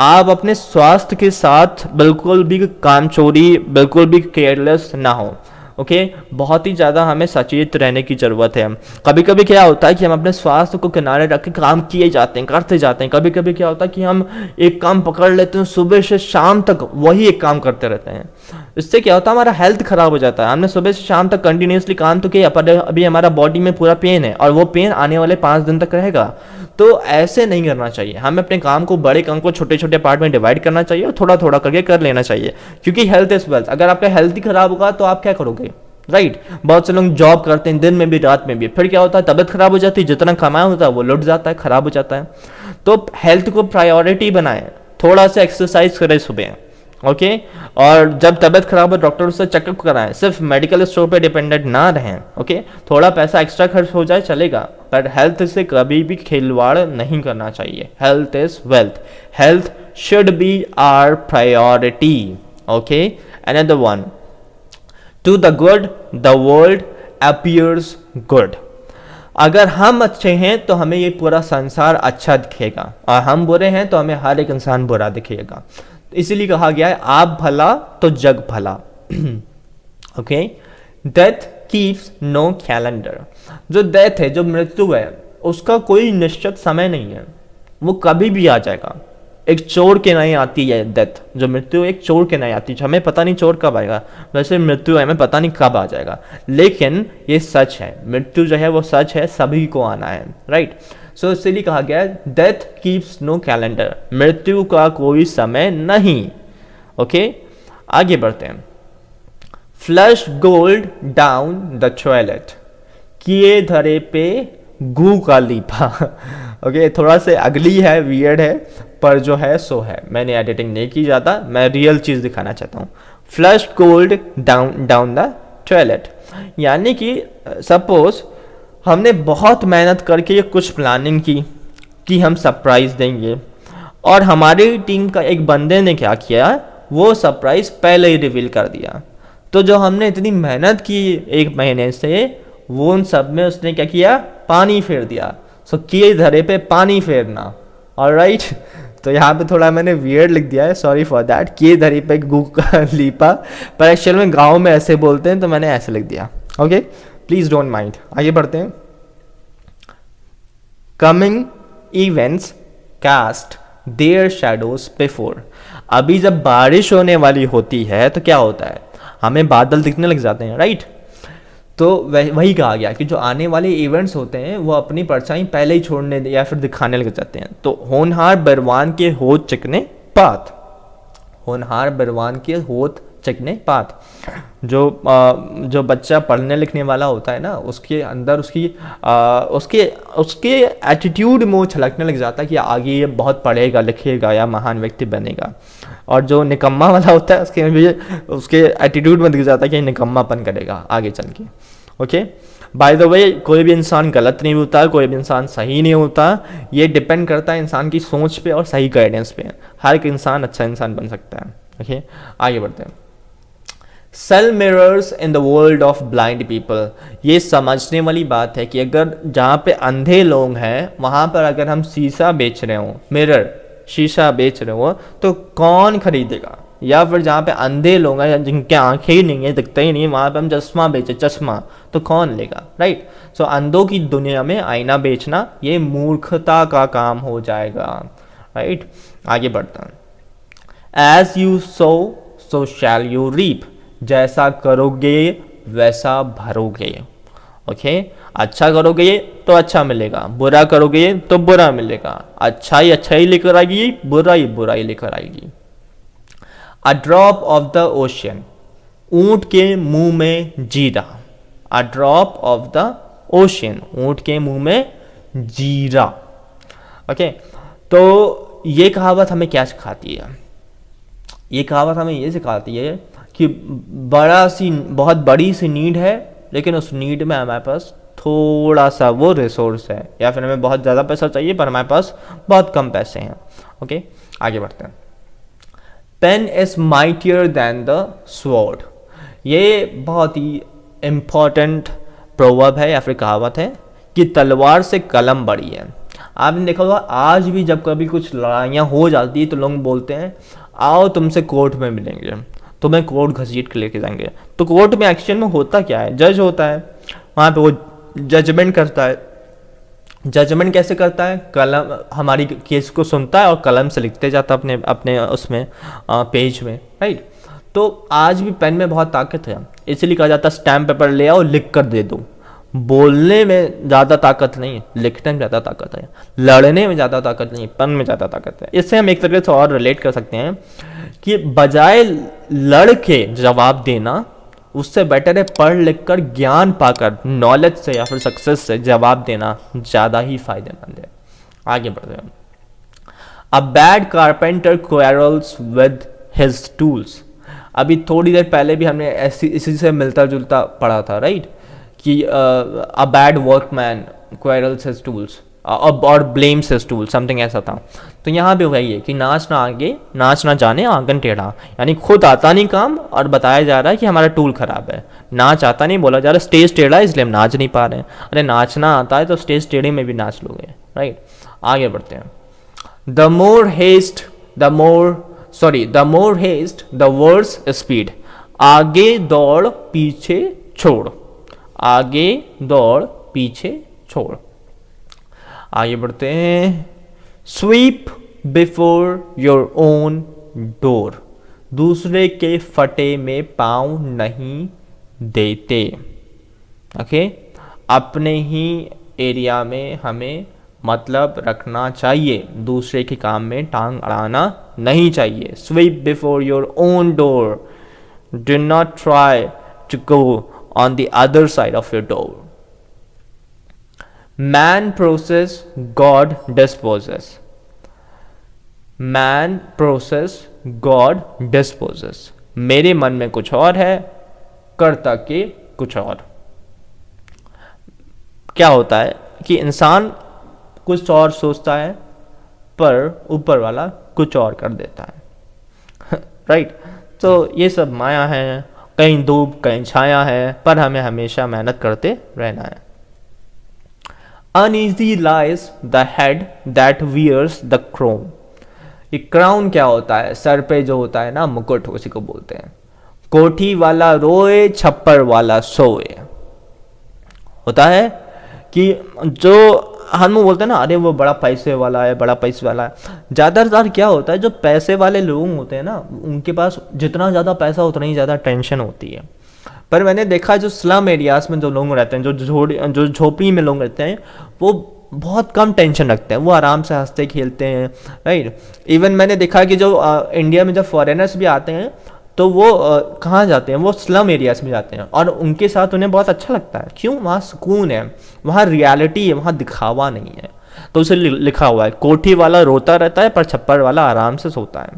आप अपने स्वास्थ्य के साथ बिल्कुल भी कामचोरी, बिल्कुल भी केयरलेस ना हो, ओके। बहुत ही ज़्यादा हमें सचेत रहने की ज़रूरत है। कभी कभी क्या होता है कि हम अपने स्वास्थ्य को किनारे रख के काम किए जाते हैं, करते जाते हैं। कभी कभी क्या होता है कि हम एक काम पकड़ लेते हैं, सुबह से शाम तक वही एक काम करते रहते हैं। इससे क्या होता है, हमारा हेल्थ खराब हो जाता है। हमने सुबह से शाम तक कंटिन्यूसली काम तो किया, पर अभी हमारा बॉडी में पूरा पेन है और वो पेन आने वाले 5 दिन तक रहेगा। तो ऐसे नहीं करना चाहिए। हमें अपने काम को, बड़े काम को छोटे छोटे पार्ट में डिवाइड करना चाहिए और थोड़ा थोड़ा करके कर लेना चाहिए, क्योंकि हेल्थ इज वेल्थ। अगर आपका हेल्थ ही खराब होगा तो आप क्या करोगे, राइट। बहुत से लोग जॉब करते हैं दिन में भी रात में भी, फिर क्या होता है, तबियत खराब हो जाती है, जितना कमाया होता है वो लुट जाता है, खराब हो जाता है। तो हेल्थ को प्रायोरिटी बनाएं, थोड़ा सा एक्सरसाइज करें सुबह, ओके। और जब तबियत खराब हो डॉक्टर से चेकअप कराएं, सिर्फ मेडिकल स्टोर पे डिपेंडेंट ना रहें, ओके। थोड़ा पैसा एक्स्ट्रा खर्च हो जाए चलेगा, पर हेल्थ से कभी भी खिलवाड़ नहीं करना चाहिए। Health is wealth, health should be our priority, okay. Another one, to the good the world appears good. अगर हम अच्छे हैं तो हमें ये पूरा संसार अच्छा दिखेगा, और हम बुरे हैं तो हमें हर एक इंसान बुरा दिखेगा। इसीलिए कहा गया है, आप भला तो जग भला, okay. Death keeps no calendar. जो डेथ है, जो मृत्यु है, उसका कोई निश्चित समय नहीं है, वो कभी भी आ जाएगा। एक चोर के नहीं आती है डेथ, जो मृत्यु एक चोर के नहीं आती, हमें पता नहीं चोर कब आएगा, वैसे मृत्यु हमें पता नहीं कब आ जाएगा। लेकिन ये सच है, मृत्यु जो है वो सच है, सभी को आना है, राइट। सो इसलिए कहा गया है, डेथ कीप्स नो कैलेंडर, मृत्यु का कोई समय नहीं, ओके। आगे बढ़ते हैं। Flush gold down the toilet, किए धरे पे गू का लीपा, ओके। थोड़ा से अगली है, वियर्ड है, पर जो है सो है। मैंने एडिटिंग नहीं की ज़्यादा, मैं रियल चीज़ दिखाना चाहता हूँ। Flush gold down the toilet, यानी कि सपोज हमने बहुत मेहनत करके कुछ प्लानिंग की कि हम सरप्राइज देंगे, और हमारी टीम का एक बंदे ने क्या किया, वो सरप्राइज पहले ही रिवील कर दिया। तो जो हमने इतनी मेहनत की 1 महीने से, वो उन सब में उसने क्या किया, पानी फेर दिया। सो किए धरे पे पानी फेरना, ऑलराइट। तो यहाँ पे थोड़ा मैंने वियर्ड लिख दिया है, सॉरी फॉर दैट, किए धरे पे गु का लीपा, पर एक्चुअल में गाँव में ऐसे बोलते हैं तो मैंने ऐसे लिख दिया, ओके, प्लीज डोंट माइंड। आगे बढ़ते हैं। Coming events cast their shadows before. अभी जब बारिश होने वाली होती है तो क्या होता है, हमें बादल दिखने लग जाते हैं, राइट। तो वही कहा गया कि जो आने वाले इवेंट्स होते हैं वो अपनी परछाई पहले ही छोड़ने या फिर दिखाने लग जाते हैं। तो होनहार बरवान के होत चिकने पात, होनहार बरवान के होत चिकने पात। जो बच्चा पढ़ने लिखने वाला होता है ना, उसके अंदर उसके एटीट्यूड में वो छलकने लग जाता है कि आगे ये बहुत पढ़ेगा लिखेगा या महान व्यक्ति बनेगा। और जो निकम्मा वाला होता है उसके एटीट्यूड में दिख जाता है कि निकम्मापन करेगा आगे चल के, ओके। बाय द वे, कोई भी इंसान गलत नहीं होता, कोई भी इंसान सही नहीं होता, ये डिपेंड करता है इंसान की सोच पे और सही गाइडेंस पे। हर एक इंसान अच्छा इंसान बन सकता है, ओके। आगे बढ़ते हैं। Sell mirrors in the world of blind people. ये समझने वाली बात है कि अगर जहाँ पे अंधे लोग हैं वहाँ पर अगर हम शीशा बेच रहे हो, मिरर शीशा बेच रहे हो, तो कौन खरीदेगा। या फिर जहाँ पे अंधे लोग हैं जिनके आंखें ही नहीं है, दिखता ही नहीं है, वहाँ पे हम चश्मा बेचे, चश्मा, तो कौन लेगा, राइट। सो अंधों की दुनिया में आईना बेचना ये मूर्खता का काम हो जाएगा, राइट। आगे बढ़ता है। As you sow so shall you reap. जैसा करोगे वैसा भरोगे, ओके। अच्छा करोगे तो अच्छा मिलेगा, बुरा करोगे तो बुरा मिलेगा। अच्छाई लेकर आएगी, बुराई लेकर आएगी। A drop of the ocean. ऊंट के मुंह में जीरा। A drop of the ocean. ऊंट के मुंह में जीरा, ओके। तो ये कहावत हमें क्या सिखाती है, ये कहावत हमें ये सिखाती है कि बहुत बड़ी सी नीड है, लेकिन उस नीड में हमारे पास थोड़ा सा वो रिसोर्स है, या फिर हमें बहुत ज़्यादा पैसा चाहिए पर हमारे पास बहुत कम पैसे हैं, ओके। आगे बढ़ते हैं। Pen is mightier than the sword. ये बहुत ही इम्पॉर्टेंट प्रोवर्ब है या फिर कहावत है कि तलवार से कलम बड़ी है। आपने देखा होगा आज भी जब कभी कुछ लड़ाइयाँ हो जाती है तो लोग बोलते हैं आओ तुमसे कोर्ट में मिलेंगे, तुम्हें कोर्ट घसीट के लेके जाएंगे। तो कोर्ट में एक्शन में होता क्या है, जज होता है, वहाँ पे वो जजमेंट करता है। जजमेंट कैसे करता है, कलम हमारी केस को सुनता है और कलम से लिखते जाता है अपने उसमें पेज में, राइट। तो आज भी पेन में बहुत ताकत है, इसलिए कहा जाता है स्टैम्प पेपर ले आओ लिख कर दे दो। बोलने में ज़्यादा ताकत नहीं है, लिखने में ज़्यादा ताकत है। लड़ने में ज़्यादा ताकत नहीं, पेन में ज़्यादा ताकत है। इससे हम एक तरीके से और रिलेट कर सकते हैं कि बजाय लड़ के जवाब देना, उससे बेटर है पढ़ लिख कर ज्ञान पाकर नॉलेज से या फिर सक्सेस से जवाब देना ज़्यादा ही फायदेमंद है। आगे बढ़ते हैं। A bad carpenter quarrels with his tools. अभी थोड़ी देर पहले भी हमने इसी से मिलता जुलता पढ़ा था, राइट, कि a bad workman quarrels his tools और ब्लेम्स हिज टूल्स, समथिंग ऐसा था। तो यहाँ पे वही है कि नाच ना जाने आंगन टेढ़ा, यानी खुद आता नहीं काम और बताया जा रहा है कि हमारा टूल खराब है। नाच आता नहीं, बोला जा रहा है स्टेज टेढ़ा है इसलिए हम नाच नहीं पा रहे हैं। अरे नाचना आता है तो स्टेज टेढ़े में भी नाच लोगे, राइट। आगे बढ़ते हैं। The more haste the worse speed. आगे दौड़ पीछे छोड़, आगे दौड़ पीछे छोड़। आगे बढ़ते हैं। Sweep before your own door. दूसरे के फटे में पाँव नहीं देते, ओके। अपने ही एरिया में हमें मतलब रखना चाहिए, दूसरे के काम में टांग अड़ाना नहीं चाहिए। Sweep before your own door, do not try to go on the other side of your door. Man process, God disposes. Man process, God disposes. मेरे मन में कुछ और है, करता के कुछ और। क्या होता है कि इंसान कुछ और सोचता है पर ऊपर वाला कुछ और कर देता है। राइट। तो ये सब माया है, कहीं धूप कहीं छाया है, पर हमें हमेशा मेहनत करते रहना है। Uneasy lies the head that wears the crown। ये क्राउन क्या होता है? सर पे जो होता है ना मुकुट, उसी को बोलते हैं। कोठी वाला रोए छप्पर वाला सोए। होता है कि जो हम बोलते हैं ना, अरे वो बड़ा पैसे वाला है, बड़ा पैसे वाला है। ज़्यादातर क्या होता है, जो पैसे वाले लोग होते हैं ना, उनके पास जितना ज़्यादा पैसा उतना ही ज़्यादा टेंशन होती है। पर मैंने देखा जो स्लम एरियाज में जो लोग रहते हैं, जो झोपड़ी में लोग रहते हैं, वो बहुत कम टेंशन रखते हैं, वो आराम से हंसते खेलते हैं, राइट। इवन मैंने देखा कि जो इंडिया में जब फॉरेनर्स भी आते हैं तो वो कहाँ जाते हैं, वो स्लम एरियाज में जाते हैं, और उनके साथ उन्हें बहुत अच्छा लगता है। क्यों? वहाँ सुकून है, वहाँ रियलिटी है, वहाँ दिखावा नहीं है। तो उसे लिखा हुआ है, कोठी वाला रोता रहता है पर छप्पर वाला आराम से सोता है।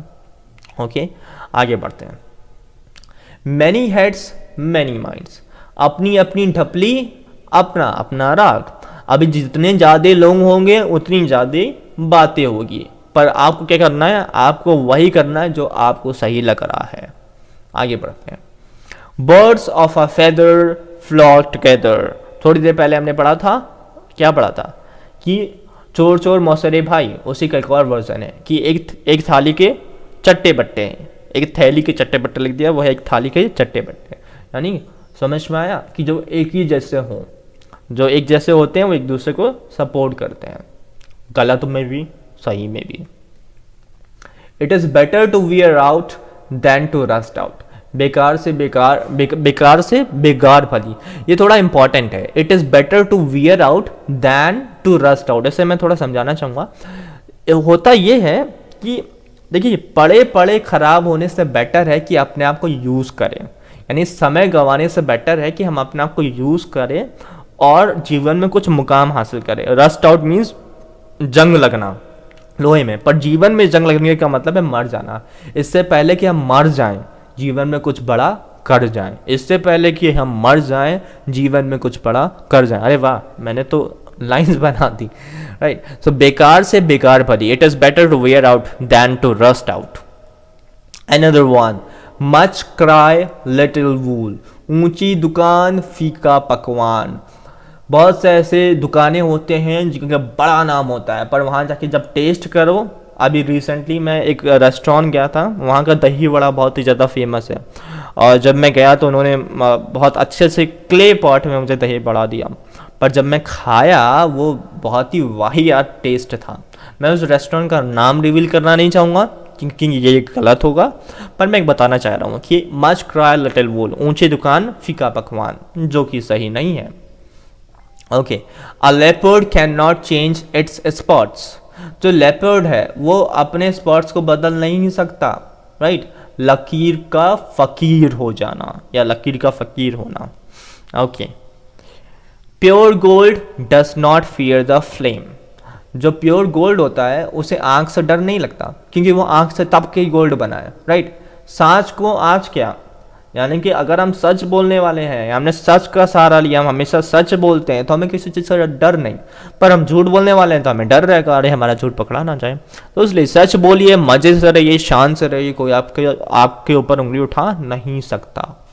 ओके, आगे बढ़ते हैं। Many heads many minds. अपनी अपनी ढपली, अपना अपना राग। अभी जितने ज़्यादा लोग होंगे उतनी ज़्यादा बातें होगी, पर आपको क्या करना है? आपको वही करना है जो आपको सही लग रहा है। आगे बढ़ते हैं। Birds of a feather flock together. थोड़ी देर पहले हमने पढ़ा था, क्या पढ़ा था? कि चोर चोर मौसरे भाई, उसी का एक और वर्जन है कि एक थाली के चट्टे बट्टे हैं। एक थैली के चट्टे बट्टे लिख दिया, वो है एक थाली के चट्टे बट्टे। यानी समझ में आया कि जो एक ही जैसे हों, जो एक जैसे होते हैं वो एक दूसरे को सपोर्ट करते हैं, गलत में भी सही में भी। It is better to wear out than to rust out. बेकार से बेकार भली, ये थोड़ा इंपॉर्टेंट है। It is better to wear out than to rust out. इसे मैं थोड़ा समझाना चाहूँगा। होता ये है कि देखिए, पड़े पड़े खराब होने से बेटर है कि अपने आप को यूज़ करें। यानी समय गंवाने से बेटर है कि हम अपने आप को यूज़ करें और जीवन में कुछ मुकाम हासिल करें। रस्ट आउट मीन्स जंग लगना लोहे में, पर जीवन में जंग लगने का मतलब है मर जाना। इससे पहले कि हम मर जाएं, जीवन में कुछ बड़ा कर जाएं। इससे पहले कि हम मर जाएं, जीवन में कुछ बड़ा कर जाएं। अरे वाह, मैंने तो लाइंस बना दी, राइट। सो बेकार से बेकार भली। It is better to wear out than to rust out. Another one, much cry little wool. ऊंची दुकान फीका पकवान। बहुत से ऐसे दुकानें होते हैं जिनका बड़ा नाम होता है, पर वहाँ जाके जब टेस्ट करो। अभी रिसेंटली मैं एक रेस्टोरेंट गया था, वहाँ का दही बड़ा बहुत ही ज़्यादा फेमस है, और जब मैं गया तो उन्होंने बहुत अच्छे से क्ले पॉट में मुझे दही बड़ा दिया, पर जब मैं खाया वो बहुत ही वाहियात टेस्ट था। मैं उस रेस्टोरेंट का नाम रिवील करना नहीं चाहूँगा क्योंकि ये गलत होगा, पर मैं एक बताना चाह रहा हूँ कि मच क्राई लिटिल वूल, ऊंची दुकान फीका पकवान, जो कि सही नहीं है। Okay, a leopard can not change it's spots. जो लेपर्ड है वो अपने स्पॉट्स को बदल नहीं सकता, राइट। लकीर का फकीर हो जाना या लकीर का फकीर होना। Okay, pure gold does not fear the flame. जो प्योर गोल्ड होता है उसे आंख से डर नहीं लगता, क्योंकि वो आंख से तप के ही गोल्ड बना है, राइट। सांच को आंच क्या, यानी कि अगर हम सच बोलने वाले हैं, हमने सच का सहारा लिया, हम हमेशा सच बोलते हैं, तो हमें किसी चीज़ से डर नहीं। पर हम झूठ बोलने वाले हैं तो हमें डर रहेगा, अरे हमारा झूठ पकड़ा ना जाए। तो इसलिए सच बोलिए, मजे से रहिए, शान से रहिए, कोई आपके ऊपर उंगली उठा नहीं सकता।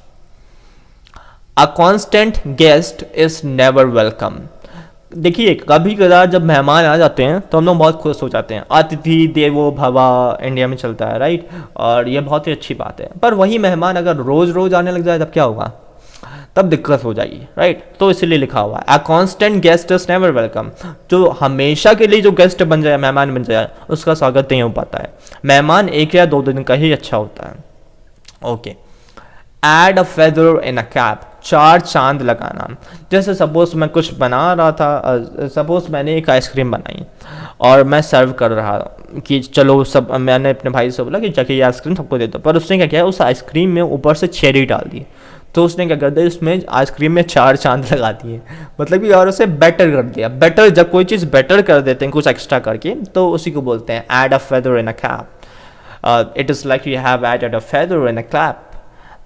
A constant guest is never welcome. देखिए, कभी कदार जब मेहमान आ जाते हैं तो हम लोग बहुत खुश हो जाते हैं। अतिथि देवो भव इंडिया में चलता है, राइट, और ये बहुत ही अच्छी बात है। पर वही मेहमान अगर रोज रोज आने लग जाए तब क्या होगा? तब दिक्कत हो जाएगी, राइट। तो इसीलिए लिखा हुआ है, a constant guest is never welcome. जो हमेशा के लिए जो गेस्ट बन जाए, मेहमान बन जाए, उसका स्वागत नहीं हो पाता है। मेहमान 1 या 2 दिन का ही अच्छा होता है। Okay, add a feather in a cap. 4 चांद लगाना। जैसे सपोज मैं कुछ बना रहा था, सपोज मैंने एक आइसक्रीम बनाई और मैं सर्व कर रहा कि चलो सब, मैंने अपने भाई से बोला कि जाके ये आइसक्रीम सबको दे दो, पर उसने क्या किया, उस आइसक्रीम में ऊपर से चेरी डाल दी। तो उसने क्या कर दिया, उसमें आइसक्रीम में 4 चांद लगा दिए, मतलब कि और उसे बेटर कर दिया। बेटर, जब कोई चीज़ बेटर कर देते हैं कुछ एक्स्ट्रा करके, तो उसी को बोलते हैं add a feather in a cap. It is like you have added a feather in a cap.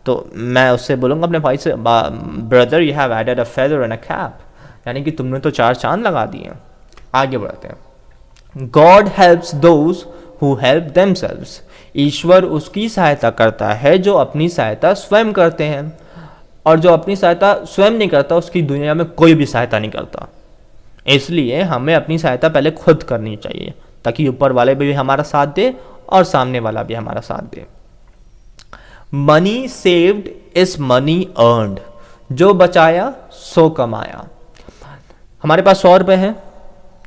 तो मैं उससे बोलूँगा अपने भाई से, brother you have added a feather in a cap, यानी कि तुमने तो 4 चांद लगा दिए। आगे बढ़ते हैं। God helps those who help themselves. ईश्वर उसकी सहायता करता है जो अपनी सहायता स्वयं करते हैं, और जो अपनी सहायता स्वयं नहीं करता उसकी दुनिया में कोई भी सहायता नहीं करता। इसलिए हमें अपनी सहायता पहले खुद करनी चाहिए, ताकि ऊपर वाले भी हमारा साथ दे और सामने वाला भी हमारा साथ दे। Money saved is money earned, जो बचाया सो कमाया। हमारे पास 100 रुपये हैं,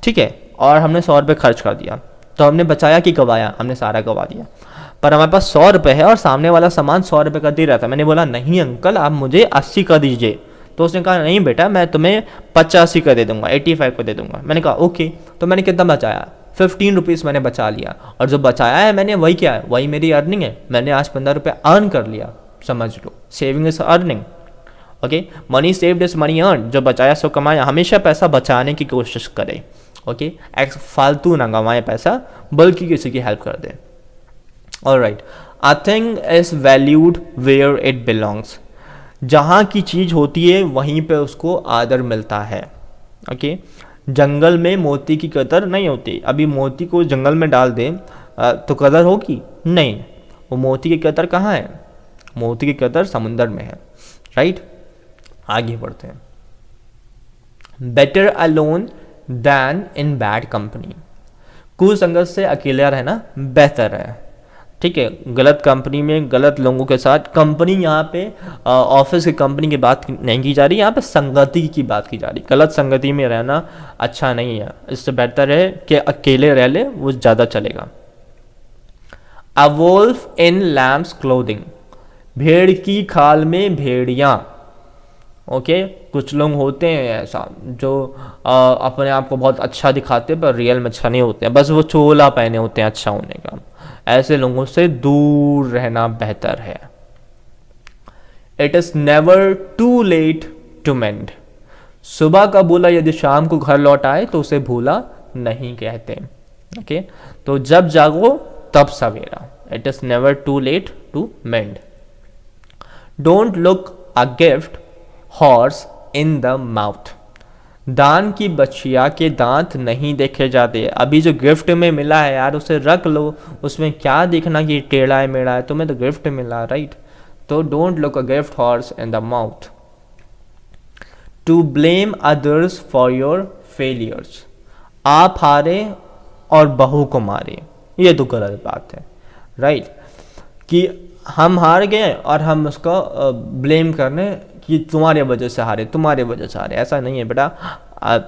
ठीक है, और हमने 100 रुपये खर्च कर दिया, तो हमने बचाया कि गवाया? हमने सारा गवा दिया। पर हमारे पास 100 रुपये है और सामने वाला सामान 100 रुपये का दे रहा था। मैंने बोला नहीं अंकल आप मुझे 80 का दीजिए, तो उसने कहा नहीं बेटा मैं तुम्हें 85 का दे दूंगा, 85 का दे दूंगा। मैंने कहा ओके, तो मैंने कितना बचाया? 15 रुपीज़ मैंने बचा लिया, और जो बचाया है मैंने वही क्या है? वही मेरी अर्निंग है। मैंने आज 15 रुपये अर्न कर लिया, समझ लो, saving is earning. Okay, money saved is money earn, जो बचाया सो कमाया। हमेशा पैसा बचाने की कोशिश करें, ओके, फालतू ना गंवाए पैसा, बल्कि किसी की हेल्प कर दें। Alright, a thing is valued where it belongs, जहाँ की चीज़ होती है वहीं पे उसको आदर मिलता है। ओके, जंगल में मोती की कदर नहीं होती। अभी मोती को जंगल में डाल दें तो कदर होगी? नहीं, वो मोती की कदर कहाँ है? मोती की कदर समुंदर में है, राइट। आगे बढ़ते हैं। Better alone than in bad company, कुसंगत से अकेला रहना बेहतर है, ठीक है। गलत कंपनी में गलत लोगों के साथ, कंपनी यहाँ पे ऑफिस की कंपनी की बात नहीं की जा रही, यहाँ पे संगति की बात की जा रही। गलत संगति में रहना अच्छा नहीं है, इससे बेहतर है कि अकेले रह ले, वो ज़्यादा चलेगा। अ वोल्फ इन लैम्स क्लोथिंग, भेड़ की खाल में भेड़ियाँ। ओके, कुछ लोग होते हैं ऐसा जो अपने आप को बहुत अच्छा दिखाते हैं पर रियल में अच्छा नहीं होते हैं, बस वो चोला पहने होते हैं अच्छा होने का। ऐसे लोगों से दूर रहना बेहतर है। It is never too late to mend, सुबह का भूला यदि शाम को घर लौट आए तो उसे भूला नहीं कहते। ओके, तो जब जागो तब सवेरा। It is never too late to mend. Don't look a gift horse in the mouth, दान की बछिया के दांत नहीं देखे जाते। अभी जो गिफ्ट में मिला है यार उसे रख लो, उसमें क्या देखना कि टेढ़ा है मेढ़ा है, तुम्हें तो गिफ्ट मिला, राइट। तो don't look a gift horse in the mouth. To blame others for your failures, आप हारे और बहू को मारे, ये तो गलत बात है, राइट। कि हम हार गए और हम उसको ब्लेम करने कि तुम्हारे वजह से हारे, तुम्हारे वजह से हारे, ऐसा नहीं है बेटा।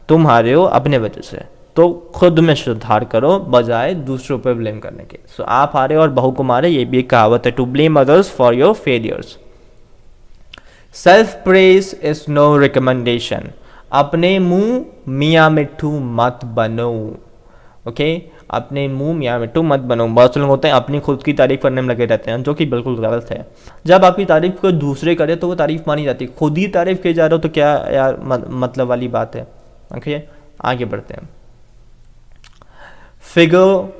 तुम हारे हो अपने वजह से, तो खुद में सुधार करो बजाय दूसरों पर ब्लेम करने के। सो आप हारे और बहू को मारे, ये भी एक कहावत है। To blame others for your failures. Self praise is no recommendation, अपने मुंह मियाँ मिट्ठू मत बनो। ओके, अपने मुंह मियाँ मिट्टू मत बनो। बहुत से लोग होते हैं अपनी खुद की तारीफ करने में लगे रहते हैं, जो कि बिल्कुल गलत है। जब आपकी तारीफ को दूसरे करे तो वो तारीफ मानी जाती है, खुद ही तारीफ किए जा रहे हो तो क्या यार मतलब वाली बात है। ओके, आगे बढ़ते हैं। फिगर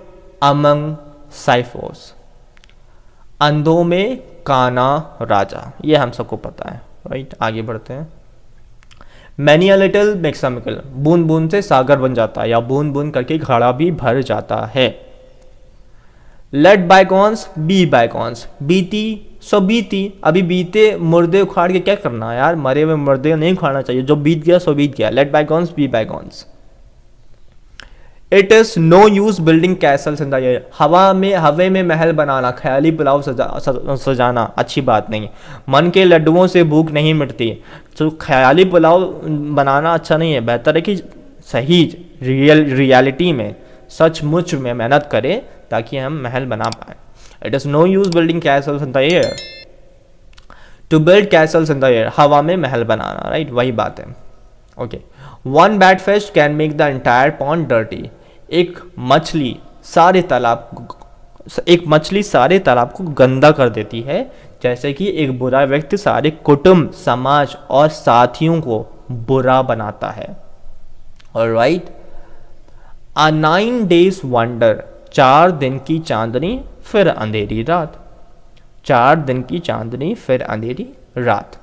अमंग साइफोस, अंधों में काना राजा, ये हम सबको पता है, राइट। आगे बढ़ते हैं। Many a little makes a mickle, बूंद बूंद से सागर बन जाता है, या बूंद बूंद करके घड़ा भी भर जाता है। लेट बायगॉन्स बी बायगॉन्स, बीती सो बीती। अभी बीते मुर्दे उखाड़ के क्या करना है यार, मरे हुए मुर्दे नहीं उखाड़ना चाहिए, जो बीत गया सो बीत गया। Let bygones be bygones. It is no use building castles in the air, हवे में महल बनाना, ख्याली पुलाव सजाना अच्छी बात नहीं। मन के लड्डुओं से भूख नहीं मिटती, तो ख्याली पुलाव बनाना अच्छा नहीं है। बेहतर है कि सही रियलिटी में सचमुच में मेहनत करें ताकि हम महल बना पाए। It is no use building castles in the air, to build castles in the air, हवा में महल बनाना, राइट, वही बात है। Okay, one bad fish can make the entire pond dirty, एक मछली सारे तालाब को गंदा कर देती है, जैसे कि एक बुरा व्यक्ति सारे कुटुंब, समाज और साथियों को बुरा बनाता है। ऑलराइट, अ 9 days वंडर, 4 दिन की चांदनी फिर अंधेरी रात, 4 दिन की चांदनी फिर अंधेरी रात।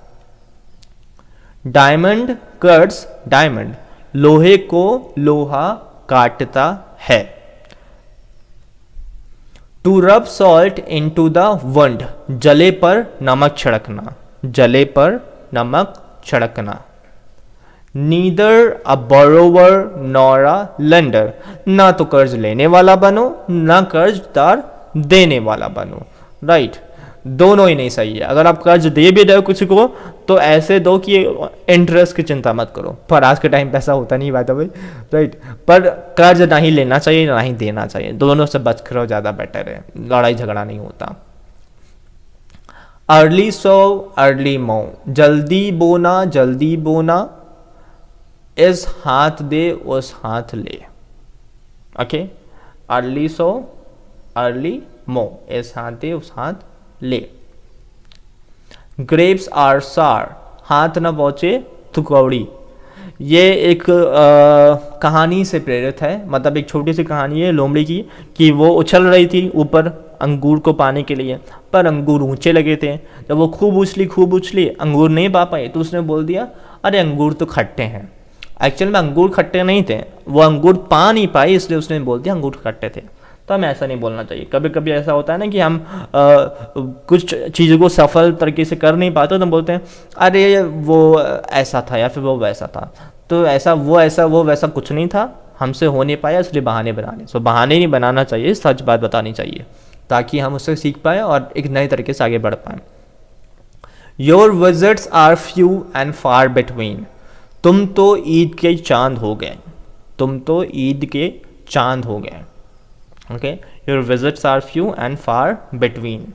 डायमंड कट्स डायमंड, लोहे को लोहा काटता है। To rub salt in to the वंड, जले पर नमक छिड़कना, जले पर नमक छिड़कना। Neither a borrower nor a lender, ना तो कर्ज लेने वाला बनो ना कर्जदार देने वाला बनो, राइट। दोनों ही नहीं सही है। अगर आप कर्ज दे भी रहे हो किसी को तो ऐसे दो कि इंटरेस्ट की चिंता मत करो, पर आज के टाइम पे ऐसा होता नहीं बात है भाई, राइट। पर कर्ज ना ही लेना चाहिए ना ही देना चाहिए, दोनों से बच करो, ज़्यादा बेटर है, लड़ाई झगड़ा नहीं होता। अर्ली सो अर्ली मो, जल्दी बोना जल्दी बोना, इस हाथ दे उस हाथ ले, ओके। अर्ली सो अर्ली मो, इस हाथ दे उस हाथ ले। ग्रेप्स आर सार, हाथ न पहुंचे तो कौड़ी, ये एक कहानी से प्रेरित है। मतलब एक छोटी सी कहानी है लोमड़ी की, कि वो उछल रही थी ऊपर अंगूर को पाने के लिए, पर अंगूर ऊंचे लगे थे। जब वो खूब उछली अंगूर नहीं पा पाई तो उसने बोल दिया अरे अंगूर तो खट्टे हैं। एक्चुअल में अंगूर खट्टे नहीं थे, वो अंगूर पा नहीं पाई इसलिए उसने बोल दिया अंगूर खट्टे थे। तो हमें ऐसा नहीं बोलना चाहिए। कभी कभी ऐसा होता है ना कि हम कुछ चीज़ों को सफल तरीके से कर नहीं पाते तो हम बोलते हैं अरे वो ऐसा था या फिर वो वैसा था। तो ऐसा वो वैसा कुछ नहीं था, हमसे हो नहीं पाया इसलिए बहाने बनाने। सो बहाने नहीं बनाना चाहिए, सच बात बतानी चाहिए ताकि हम उससे सीख पाए और एक नए तरीके से आगे बढ़ पाए। Your visits are few and far between, तुम तो ईद के चांद हो गए, तुम तो ईद के चांद हो गए, okay. Your visits are few and far between.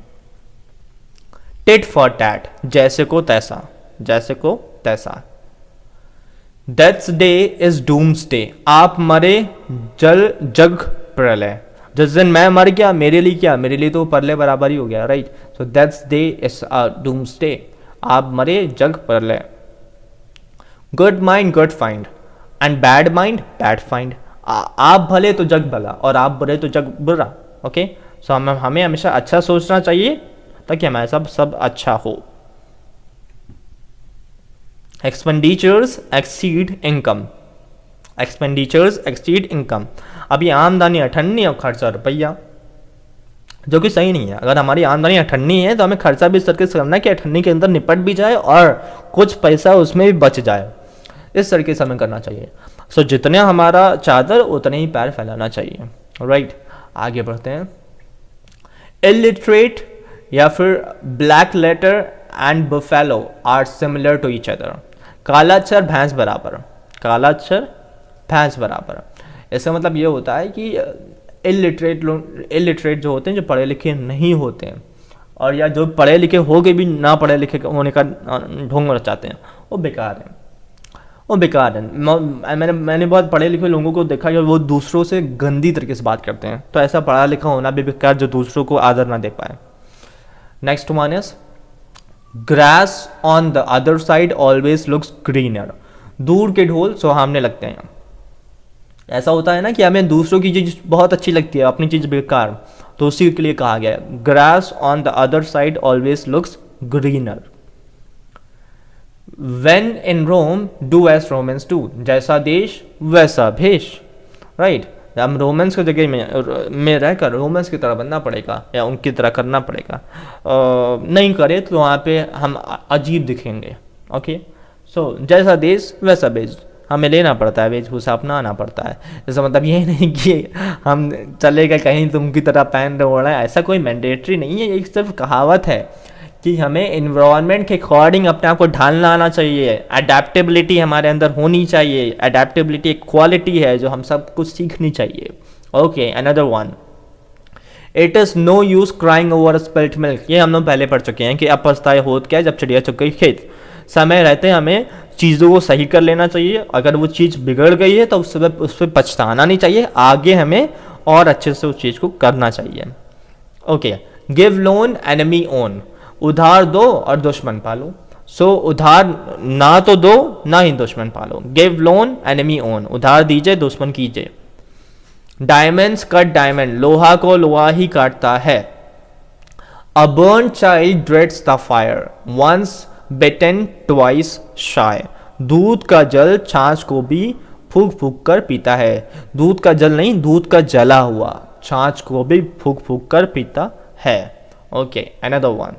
Tit for tat, जैसे को तैसा, जैसे को तैसा। Death's day is dooms day, आप मरे जल जग प्रलय, जिस दिन मैं मर गया मेरे लिए क्या, मेरे लिए तो प्रलय बराबर ही हो गया, right. So death's day is dooms day, आप मरे जग प्रलय। Good mind good find and bad mind bad find, आप भले तो जग भला और आप बुरे तो जग बुरा, ओके। सो हमें हमेशा अच्छा सोचना चाहिए ताकि हमारे सब अच्छा हो। Expenditures exceed income, expenditures exceed income, अभी आमदनी 98 और खर्चा रुपया, जो कि सही नहीं है। अगर हमारी आमदनी 98 है तो हमें खर्चा भी इस तरीके से करना है कि 98 के अंदर निपट भी जाए और कुछ पैसा उसमें भी बच जाए, इस तरीके से हमें करना चाहिए। सो जितने हमारा चादर उतने ही पैर फैलाना चाहिए, राइट। आगे बढ़ते हैं। इलिटरेट या फिर black letter and buffalo are similar to each other, काला अक्षर भैंस बराबर, काला अक्षर भैंस बराबर। इसका मतलब ये होता है कि इलिटरेट जो होते हैं, जो पढ़े लिखे नहीं होते हैं, और या जो पढ़े लिखे हो के भी ना पढ़े लिखे होने का ढोंग रचाते हैं, वो बेकार है, वो बेकार है। मैंने बहुत पढ़े लिखे लोगों को देखा कि वो दूसरों से गंदी तरीके से बात करते हैं, तो ऐसा पढ़ा लिखा होना भी बेकार जो दूसरों को आदर ना दे पाए। Next one is grass on the other side always looks greener, दूर के ढोल सुहावने लगते हैं। ऐसा होता है ना कि हमें दूसरों की चीज़ बहुत अच्छी लगती है, अपनी चीज़ बेकार, तो उसी के लिए कहा गया है grass on the other side always looks greener. When in Rome, do as Romans do, जैसा देश वैसा भेष, राइट। हम रोमन्स की जगह में रहकर रोमन्स की तरह बनना पड़ेगा या उनकी तरह करना पड़ेगा, नहीं करे तो वहाँ पे हम अजीब दिखेंगे, ओके। सो जैसा देश वैसा भेष, हमें लेना पड़ता है, वेशभूषा अपनाना पड़ता है। जैसा मतलब ये नहीं कि हम चलेगा कहीं तुम की तरह पहन रहे हो रहा है, ऐसा कोई मैंडेटरी नहीं है, ये सिर्फ कहावत है कि हमें इन्वायरमेंट के अकॉर्डिंग अपने आप को ढालना आना चाहिए। अडेप्टेबिलिटी हमारे अंदर होनी चाहिए, अडेप्टेबिलिटी एक क्वालिटी है जो हम सब कुछ सीखनी चाहिए, okay. Another one, it is no use crying over spilt milk, ये हम लोग पहले पढ़ चुके हैं कि अब पछताए होत क्या जब चिड़िया चुग गई खेत। समय रहते हमें चीज़ों को सही कर लेना चाहिए, अगर वो चीज़ बिगड़ गई है तो उस पर पछताना नहीं चाहिए, आगे हमें और अच्छे से उस चीज़ को करना चाहिए, okay. Give loan enemy own, उधार दो और दुश्मन पालो। सो उधार ना तो दो ना ही दुश्मन पालो। गिव लोन एनिमी ओन, उधार दीजिए दुश्मन कीजिए। डायमंड्स कट डायमंड, लोहा को लोहा ही काटता है। A burn child dreads the fire, once bitten twice shy, दूध का जल छाछ को भी फूक फूक कर पीता है। दूध का जल नहीं, दूध का जला हुआ छाछ को भी फूक फूक कर पीता है। Okay, another one,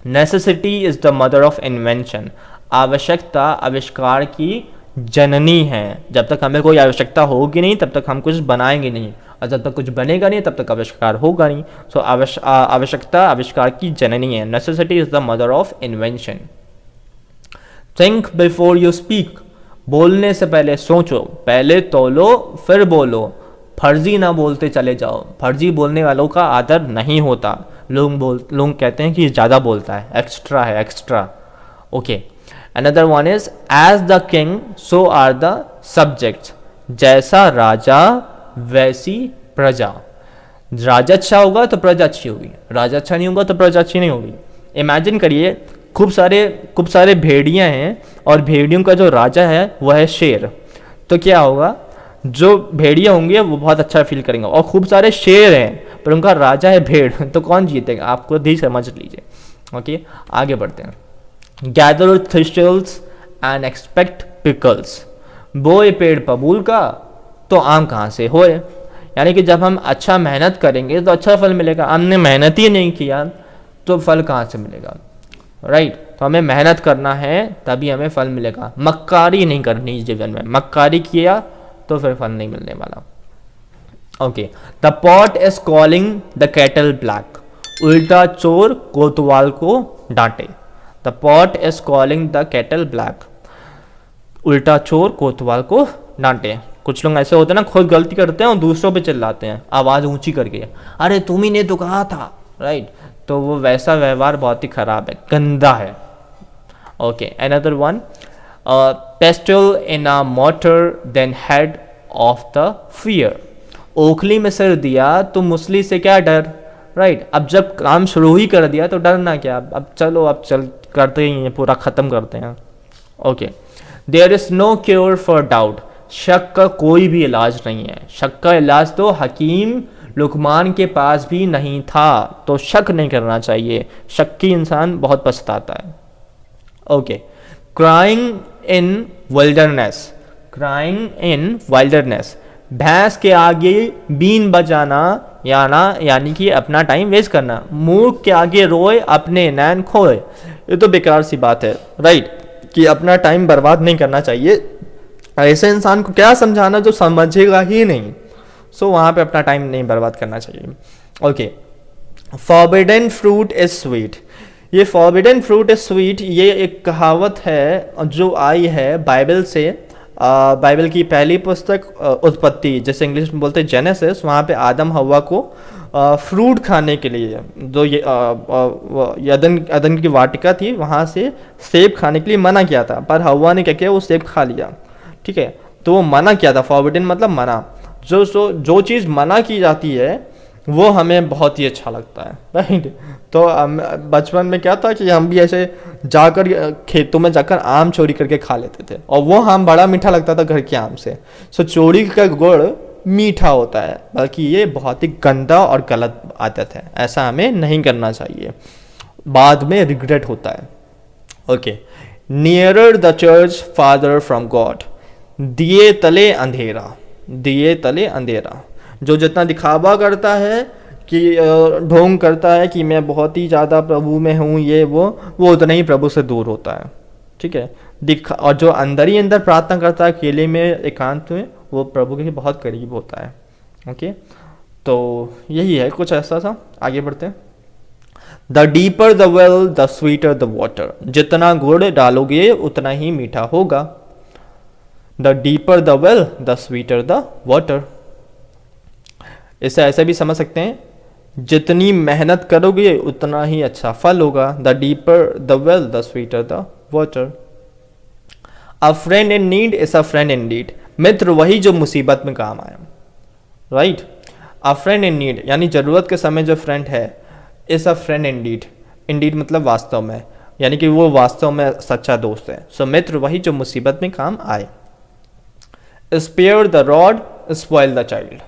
necessity is the mother of invention. आवश्यकता आविष्कार की जननी है। जब तक हमें कोई आवश्यकता होगी नहीं तब तक हम कुछ बनाएंगे नहीं, और जब तक कुछ बनेगा नहीं तब तक आविष्कार होगा नहीं। सो आवश्यकता आविष्कार की जननी है। Necessity is the mother of invention. Think before you speak. बोलने से पहले सोचो, पहले तोलो फिर बोलो। फर्जी ना बोलते चले जाओ। फर्जी बोलने वालों का आदर नहीं होता। लोग कहते हैं कि ज़्यादा बोलता है, एक्स्ट्रा है, extra. Okay, another one is as the king so are the subjects. जैसा राजा वैसी प्रजा। राजा अच्छा होगा तो प्रजा अच्छी होगी, राजा अच्छा नहीं होगा तो प्रजा अच्छी नहीं होगी। इमेजिन करिए, खूब सारे भेड़िया हैं और भेड़ियों का जो राजा है वह है शेर, तो क्या होगा, जो भेड़िया होंगे वो बहुत अच्छा फील करेंगे। और खूब सारे शेर हैं पर उनका राजा है भेड़, तो कौन जीतेगा, आपको दी समझ लीजिए। ओके, आगे बढ़ते हैं। Gather thistles and expect pickles. बोए पेड़ बबूल का तो आम कहाँ से होए। यानी कि जब हम अच्छा मेहनत करेंगे तो अच्छा फल मिलेगा। हमने मेहनत ही नहीं किया तो फल कहाँ से मिलेगा, राइट। तो हमें मेहनत करना है तभी हमें फल मिलेगा। मक्कारी नहीं करनी जीवन में, मक्कारी किया तो फिर फल नहीं मिलने वाला। Okay, the pot is calling the kettle black. उल्टा चोर कोतवाल को डांटे। The pot is calling the kettle black. उल्टा चोर कोतवाल को डांटे। कुछ लोग ऐसे होते हैं ना, खुद गलती करते हैं और दूसरों पे चिल्लाते हैं आवाज ऊंची करके, अरे तुम ही ने तो कहा था, राइट। तो वो वैसा व्यवहार बहुत ही खराब है, गंदा है। Okay, another one, pestle in a mortar then head of the fear. ओखली में सिर दिया तो मुसली से क्या डर, राइट। अब जब काम शुरू ही कर दिया तो डरना क्या, अब चल करते ही हैं, पूरा खत्म करते हैं। Okay, there is no cure for doubt. शक का कोई भी इलाज नहीं है। शक का इलाज तो हकीम लुकमान के पास भी नहीं था, तो शक नहीं करना चाहिए। शक्की इंसान बहुत पछताता है। Okay, crying in wilderness. Crying in wilderness, भैंस के आगे बीन बजाना यानी कि अपना टाइम वेस्ट करना। मूर्ख के आगे रोए अपने नैन खोए। ये तो बेकार सी बात है, राइट, कि अपना टाइम बर्बाद नहीं करना चाहिए। ऐसे इंसान को क्या समझाना जो समझेगा ही नहीं। सो वहाँ पे अपना टाइम नहीं बर्बाद करना चाहिए। Okay, forbidden fruit is sweet. ये फॉरबिडन फ्रूट इज स्वीट, ये एक कहावत है जो आई है बाइबल से। बाइबल की पहली पुस्तक उत्पत्ति, जैसे इंग्लिश में बोलते हैं जेनेसिस, वहाँ पे आदम हवा को फ्रूट खाने के लिए, जो ये अदन की वाटिका थी, वहाँ से सेब खाने के लिए मना किया था, पर हवा ने क्या किया, वो सेब खा लिया। ठीक है, तो वो मना किया था। फॉरबिडन मतलब मना। जो चीज़ मना की जाती है वो हमें बहुत ही अच्छा लगता है, राइट। तो बचपन में क्या था कि हम भी ऐसे जाकर खेतों में जाकर आम चोरी करके खा लेते थे, और वो आम बड़ा मीठा लगता था घर के आम से। सो चोरी का गुड़ मीठा होता है, बल्कि ये बहुत ही गंदा और गलत आदत है। ऐसा हमें नहीं करना चाहिए, बाद में रिग्रेट होता है। Okay, nearer the church father from God. दिए तले अंधेरा। दिए तले अंधेरा, जो जितना दिखावा करता है कि ढोंग करता है कि मैं बहुत ही ज़्यादा प्रभु में हूँ, ये वो उतना ही प्रभु से दूर होता है। ठीक है, और जो अंदर ही अंदर प्रार्थना करता है अकेले में, एकांत में, वो प्रभु के बहुत करीब होता है। ओके, तो यही है कुछ ऐसा सा। आगे बढ़ते हैं। The deeper the well the sweeter the water. जितना गुड़ डालोगे उतना ही मीठा होगा। The deeper the well the sweeter the water. इसे ऐसे भी समझ सकते हैं, जितनी मेहनत करोगे उतना ही अच्छा फल होगा। The deeper the well the sweeter the water. A friend in need is a friend indeed. मित्र वही जो मुसीबत में काम आए, right. A friend in need यानी जरूरत के समय जो फ्रेंड है, is a friend indeed. Indeed मतलब वास्तव में, यानी कि वो वास्तव में सच्चा दोस्त है। सो मित्र वही जो मुसीबत में काम आए। Spare the rod spoil the child.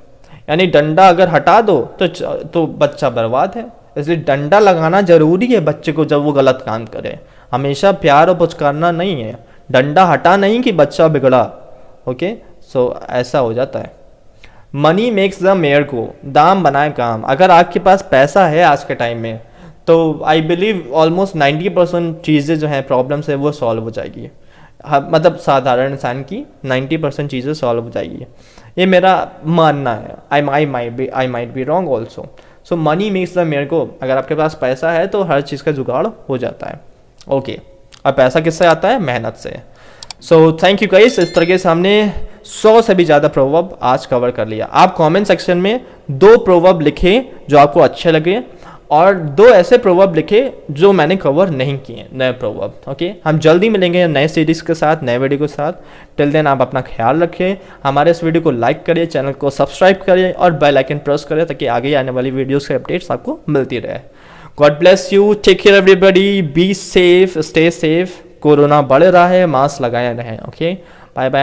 यानी डंडा अगर हटा दो तो बच्चा बर्बाद है। इसलिए डंडा लगाना जरूरी है बच्चे को जब वो गलत काम करे। हमेशा प्यार और पुचकारना नहीं है, डंडा हटा नहीं कि बच्चा बिगड़ा। ओके, सो ऐसा हो जाता है। मनी मेक्स द मेयर गो, दाम बनाए काम। अगर आपके पास पैसा है आज के टाइम में तो आई बिलीव ऑलमोस्ट 90% चीज़ें जो हैं प्रॉब्लम्स है वो सॉल्व हो जाएगी। मतलब साधारण इंसान की 90% चीज़ें सॉल्व हो जाएगी, ये मेरा मानना है। I might be wrong also. So money makes the mare go, अगर आपके पास पैसा है तो हर चीज़ का जुगाड़ हो जाता है। ओके, और पैसा किससे आता है? मेहनत से। सो थैंक यू गाइस, इस तरह से हमने 100 से भी ज़्यादा प्रोवर्ब आज कवर कर लिया। आप कमेंट सेक्शन में 2 प्रोवर्ब लिखे जो आपको अच्छे लगे और 2 ऐसे प्रोवर्ब लिखे जो मैंने कवर नहीं किए, नए प्रोवर्ब। ओके, हम जल्दी मिलेंगे नए सीरीज़ के साथ, नए वीडियो के साथ। टिल देन आप अपना ख्याल रखें, हमारे इस वीडियो को लाइक करिए, चैनल को सब्सक्राइब करिए और बेल आइकन प्रेस करें ताकि आगे आने वाली वीडियोज़ के अपडेट्स आपको मिलती रहे। God bless you, take care everybody, be safe, stay safe. Corona बढ़ रहा है, मास्क लगाए रहें। Okay, bye bye.